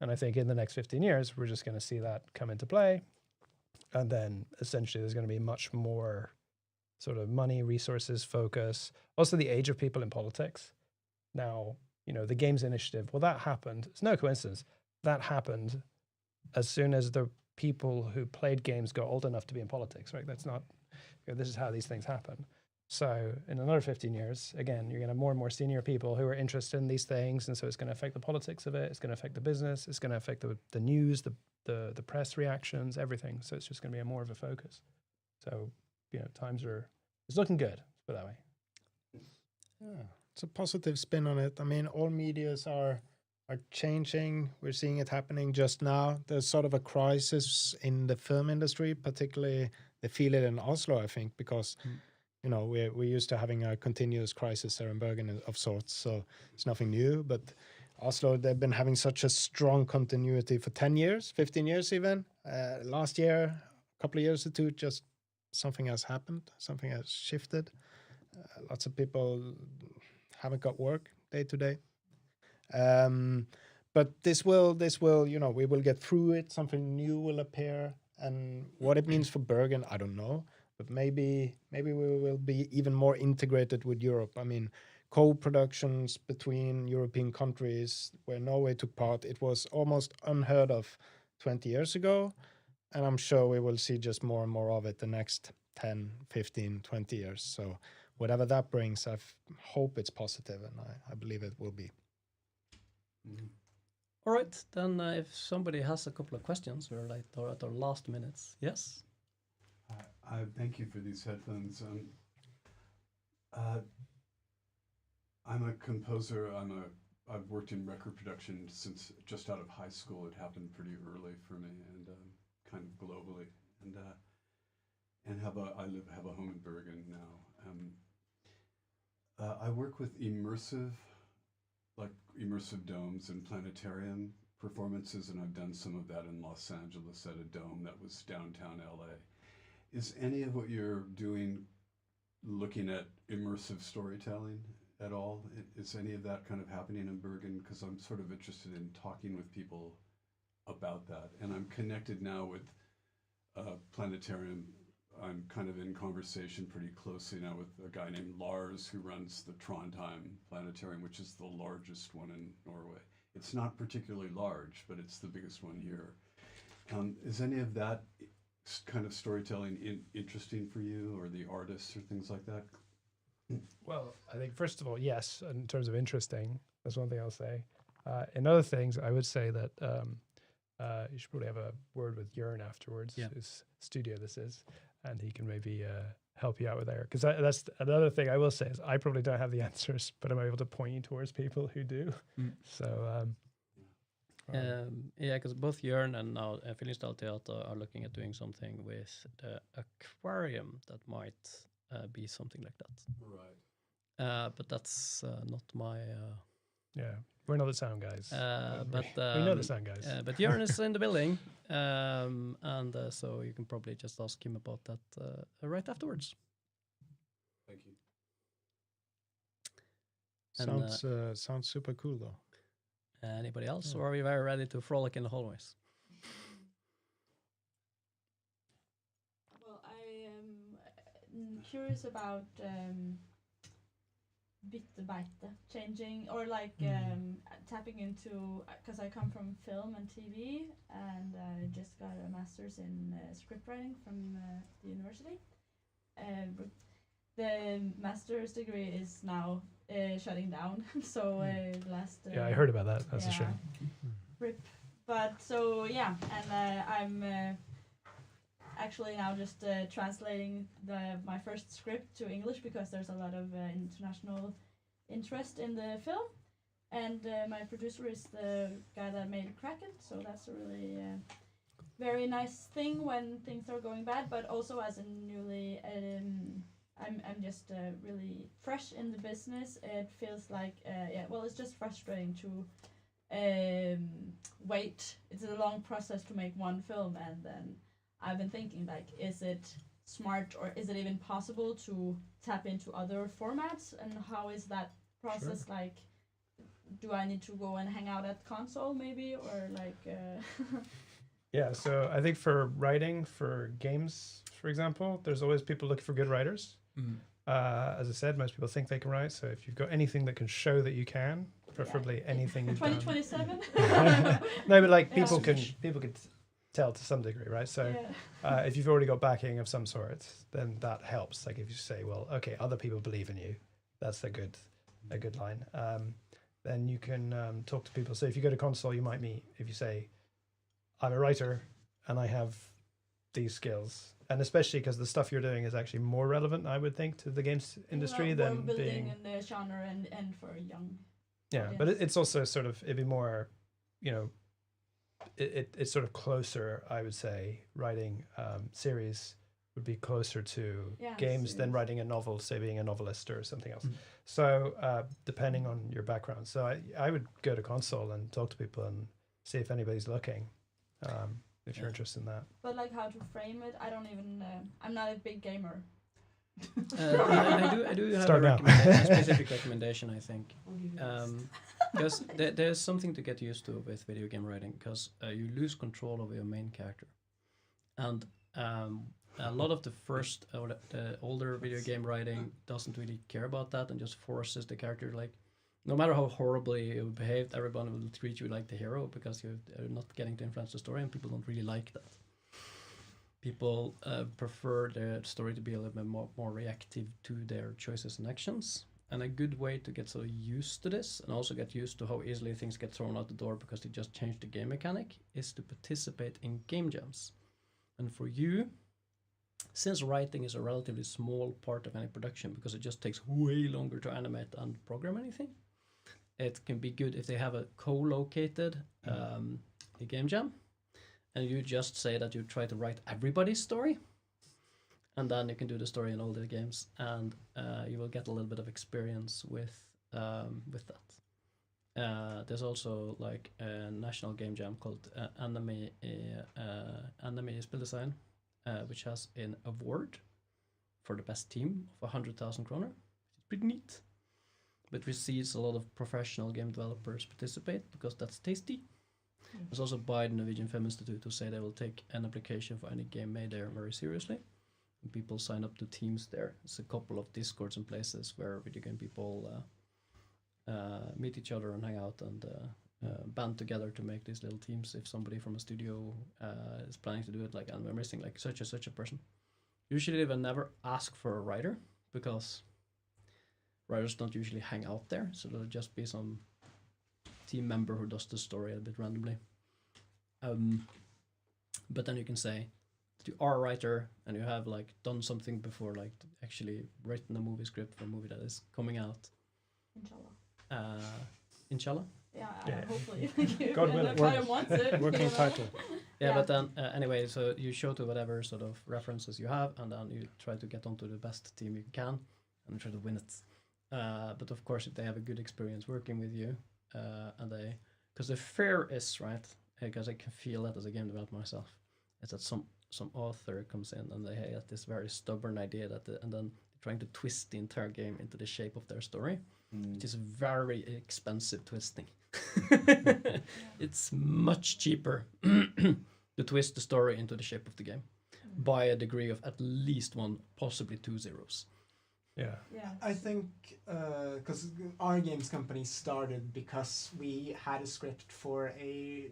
And I think in the next 15 years, we're just going to see that come into play. And then essentially there's going to be much more sort of money, resources, focus. Also the age of people in politics. Now, the Games Initiative, well, that happened. It's no coincidence. That happened as soon as the people who played games got old enough to be in politics, right? That's not, this is how these things happen. So in another 15 years, again, you're going to have more and more senior people who are interested in these things. And so it's going to affect the politics of it. It's going to affect the business. It's going to affect the news, the press reactions, everything. So it's just going to be more of a focus. So, it's looking good, put it that way. Yeah, it's a positive spin on it. I mean, all medias are are changing. We're seeing it happening just now. There's sort of a crisis in the film industry, particularly they feel it in Oslo, I think, because you know we're used to having a continuous crisis there in Bergen of sorts. So it's nothing new. But Oslo, they've been having such a strong continuity for 10 years, 15 years even. Last year, a couple of years or two, just something has happened, something has shifted. Lots of people haven't got work day to day. But this will, you know, we will get through it. Something new will appear, and what it means for Bergen, I don't know. But maybe we will be even more integrated with Europe. I mean, co-productions between European countries where Norway took part, it was almost unheard of 20 years ago, and I'm sure we will see just more and more of it the next 10, 15, 20 years. So whatever that brings, I hope it's positive, and I believe it will be. All right, then if somebody has a couple of questions, we're like at our last minutes. Yes? I thank you for these headphones. I'm a composer. I've worked in record production since just out of high school. It happened pretty early for me, and kind of globally. And have a home in Bergen now. I work with immersive domes and planetarium performances, and I've done some of that in Los Angeles at a dome that was downtown LA. Is any of what you're doing looking at immersive storytelling at all? Is any of that kind of happening in Bergen? Because I'm sort of interested in talking with people about that. And I'm connected now with Planetarium. I'm kind of in conversation pretty closely now with a guy named Lars who runs the Trondheim Planetarium, which is the largest one in Norway. It's not particularly large, but it's the biggest one here. Is any of that kind of storytelling interesting for you, or the artists or things like that? Well, I think first of all, yes, in terms of interesting, that's one thing I'll say. In other things, I would say that you should probably have a word with Jörn afterwards, whose studio this is, and he can maybe help you out with there. Because that's another thing I will say is I probably don't have the answers, but I'm able to point you towards people who do. So, yeah, because both Jörn and now Filmstall Theater are looking at doing something with the aquarium that might be something like that. Right. But that's not my... yeah, we're not the sound guys. But we know the sound guys. But Jörn is in the building, and so you can probably just ask him about that right afterwards. Thank you. Sounds super cool though. Anybody else, or are we very ready to frolic in the hallways? Well, I am curious about byttebeite, changing or like tapping into, because I come from film and TV, and I just got a master's in script writing from the university. The master's degree is now shutting down, so last yeah, I heard about that. That's a shame. RIP. But so yeah, and I'm actually now just translating my first script to English, because there's a lot of international interest in the film, and my producer is the guy that made Kraken, so that's a really very nice thing when things are going bad. But also as a newly I'm just really fresh in the business. It feels like it's just frustrating to wait. It's a long process to make one film, and then I've been thinking, like, is it smart, or is it even possible to tap into other formats, and how is that process? Sure. Like, do I need to go and hang out at console maybe, or like Yeah, so I think for writing for games, for example, there's always people looking for good writers. As I said, most people think they can write, so if you've got anything that can show that you can, preferably anything you've 2027. No, but like people can tell to some degree, right? So if you've already got backing of some sort, then that helps. Like if you say, well, okay, other people believe in you, that's a good line. Then you can talk to people. So if you go to console, you might meet, if you say, I'm a writer and I have these skills, and especially because the stuff you're doing is actually more relevant, I would think, to the games industry than building being in the genre and for young. Yeah, but it's also sort of it'd be more, you know, it's sort of closer. I would say writing series would be closer to games than writing a novel, say being a novelist or something else. So depending on your background, so I would go to console and talk to people and see if anybody's looking, if you're interested in that. But like how to frame it, I don't even. I'm not a big gamer. I do have Start now. a specific recommendation, I think. Because there's something to get used to with video game writing, because you lose control over your main character. And a lot of the first or the older video game writing doesn't really care about that and just forces the character, like, no matter how horribly you behaved, everyone will treat you like the hero because you're not getting to influence the story, and people don't really like that. People prefer the story to be a little bit more reactive to their choices and actions. And a good way to get sort of used to this, and also get used to how easily things get thrown out the door because they just changed the game mechanic, is to participate in game jams. And for you, since writing is a relatively small part of any production because it just takes way longer to animate and program anything, it can be good if they have a co-located a game jam, and you just say that you try to write everybody's story, and then you can do the story in all the games, and you will get a little bit of experience with that. There's also like a national game jam called Anime Spill Design, which has an award for the best team of 100,000 kroner. It's pretty neat. But we see a lot of professional game developers participate because that's tasty. There's also by the Norwegian Film Institute who say they will take an application for any game made there very seriously. And people sign up to teams there. There's a couple of discords and places where video game people meet each other and hang out and band together to make these little teams. If somebody from a studio is planning to do it, like, and we're missing like such a person. Usually they will never ask for a writer because writers don't usually hang out there, so there'll just be some team member who does the story a bit randomly. But then you can say that you are a writer and you have like done something before, like actually written a movie script for a movie that is coming out. Inshallah. Inshallah? Yeah. Hopefully. God willing. Working title. Yeah, but then anyway, so you show to whatever sort of references you have, and then you try to get onto the best team you can and try to win it. But of course, if they have a good experience working with you, and they, because the fear is, right, because I can feel that as a game developer myself, is that some author comes in and they have this very stubborn idea that, and then trying to twist the entire game into the shape of their story, which is very expensive twisting. It's much cheaper to twist the story into the shape of the game by a degree of at least 1, possibly 2 zeros. Yeah. I think because our games company started because we had a script for a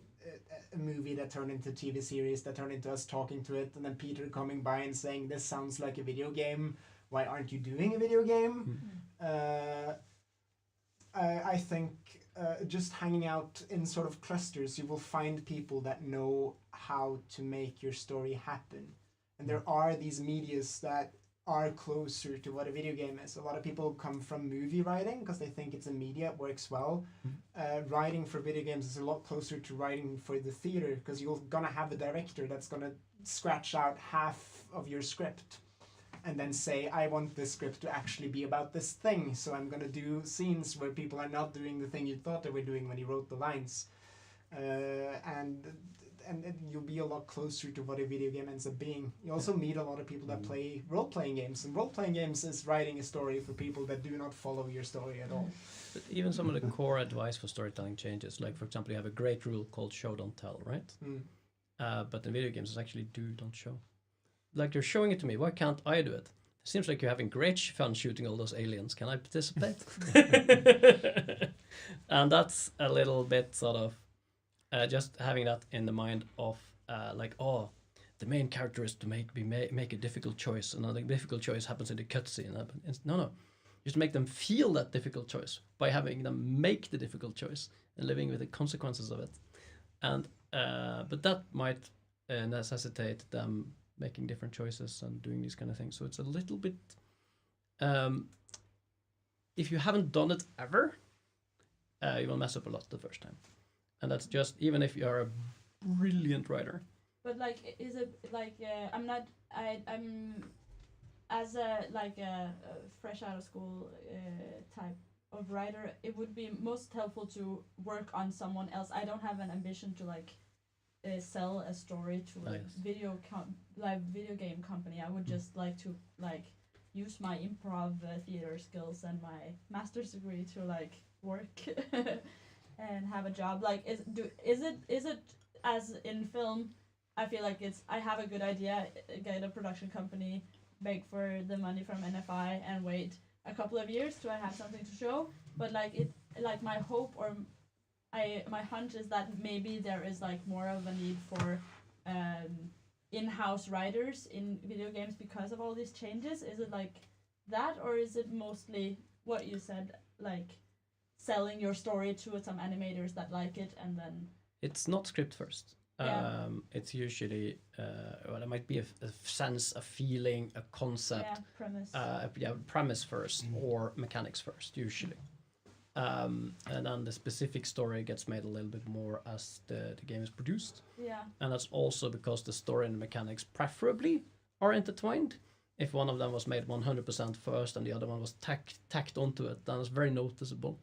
movie that turned into a TV series that turned into us talking to it, and then Peter coming by and saying, "This sounds like a video game. Why aren't you doing a video game?" I think just hanging out in sort of clusters, you will find people that know how to make your story happen, and there are these medias that are closer to what a video game is. A lot of people come from movie writing because they think it's a media, it works well. Writing for video games is a lot closer to writing for the theater because you're gonna have a director that's gonna scratch out half of your script and then say, I want this script to actually be about this thing, so I'm gonna do scenes where people are not doing the thing you thought they were doing when you wrote the lines. And you'll be a lot closer to what a video game ends up being. You also meet a lot of people that play role-playing games, and role-playing games is writing a story for people that do not follow your story at all. But even some of the core advice for storytelling changes, like for example, you have a great rule called show, don't tell, right? But in video games, it's actually do, don't show. Like, you're showing it to me, why can't I do it? It seems like you're having great fun shooting all those aliens. Can I participate? And that's a little bit sort of just having that in the mind of like, oh, the main character is to make a difficult choice, and the difficult choice happens in the cutscene. No, just make them feel that difficult choice by having them make the difficult choice and living with the consequences of it. And but that might necessitate them making different choices and doing these kind of things. So it's a little bit, if you haven't done it ever, you will mess up a lot the first time, and that's just even if you are a brilliant writer. But like, is it like I'm as a like a fresh out of school type of writer, it would be most helpful to work on someone else. I don't have an ambition to like sell a story to a Yes. video game company. I would just like to like use my improv theater skills and my master's degree to like work and have a job. Like, is it as in film? I feel like I have a good idea, get a production company, beg for the money from NFI, and wait a couple of years till I have something to show. But like my hope or my hunch is that maybe there is like more of a need for in-house writers in video games because of all these changes. Is it like that, or is it mostly what you said, like selling your story to some animators that like it and then? It's not script first. Yeah. It's usually it might be a sense, a feeling, a concept, Premise. premise first or mechanics first usually, and then the specific story gets made a little bit more as the game is produced. Yeah. And that's also because the story and the mechanics preferably are intertwined. If one of them was made 100% first and the other one was tacked onto it, then it's very noticeable.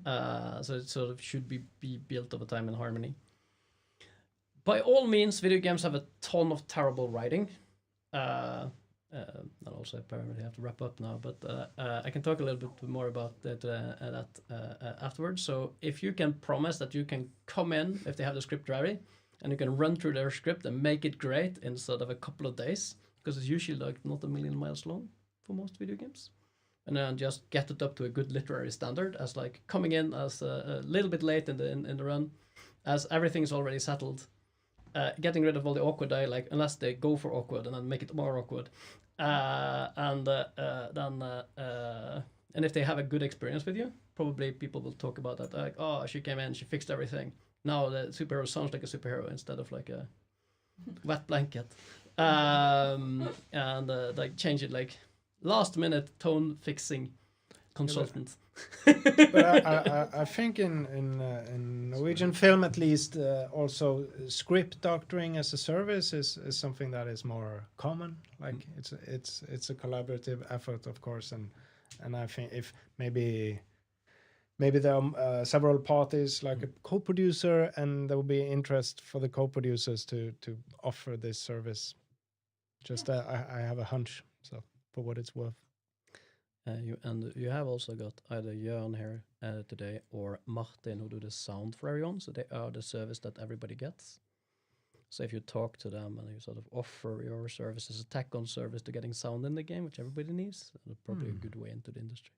So it sort of should be built over time in harmony. By all means, video games have a ton of terrible writing. And also, apparently, I have to wrap up now, but I can talk a little bit more about that afterwards. So if you can promise that you can come in if they have the script ready, and you can run through their script and make it great in sort of a couple of days, because it's usually like not a million miles long for most video games, and then just get it up to a good literary standard as like coming in as a little bit late in the run, as everything's already settled. Getting rid of all the awkward dialogue, unless they go for awkward and then make it more awkward. And if they have a good experience with you, probably people will talk about that. Like, oh, she came in, she fixed everything. Now the superhero sounds like a superhero instead of like a wet blanket. And like change it, like last minute tone fixing consultant. But I think in Norwegian film at least, also script doctoring as a service is something that is more common. Like it's a collaborative effort, of course, and I think if maybe there are several parties like a co-producer, and there will be interest for the co-producers to offer this service. Just I have a hunch, so for what it's worth. You have also got either Jørn here today or Martin, who do the sound for everyone. So they are the service that everybody gets. So if you talk to them and you sort of offer your service as a tack-on service to getting sound in the game, which everybody needs, that's probably a good way into the industry.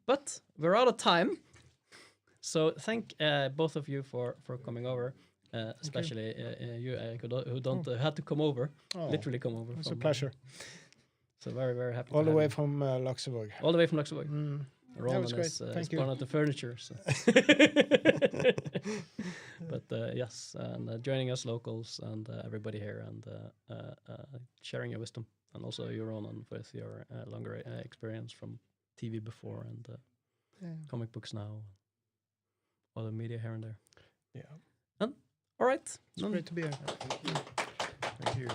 But we're out of time. So thank both of you for coming over, especially you, Eric, who don't had to come over, literally come over. It's a pleasure. So very, very happy. All the way from Luxembourg. All the way from Luxembourg. That was great. Thank you. One of the furniture. So. But yes, and joining us locals and everybody here, and sharing your wisdom, and also your own with your longer experience from TV before and comic books now, other media here and there. Yeah. And all right, It's great to be here. Thank you.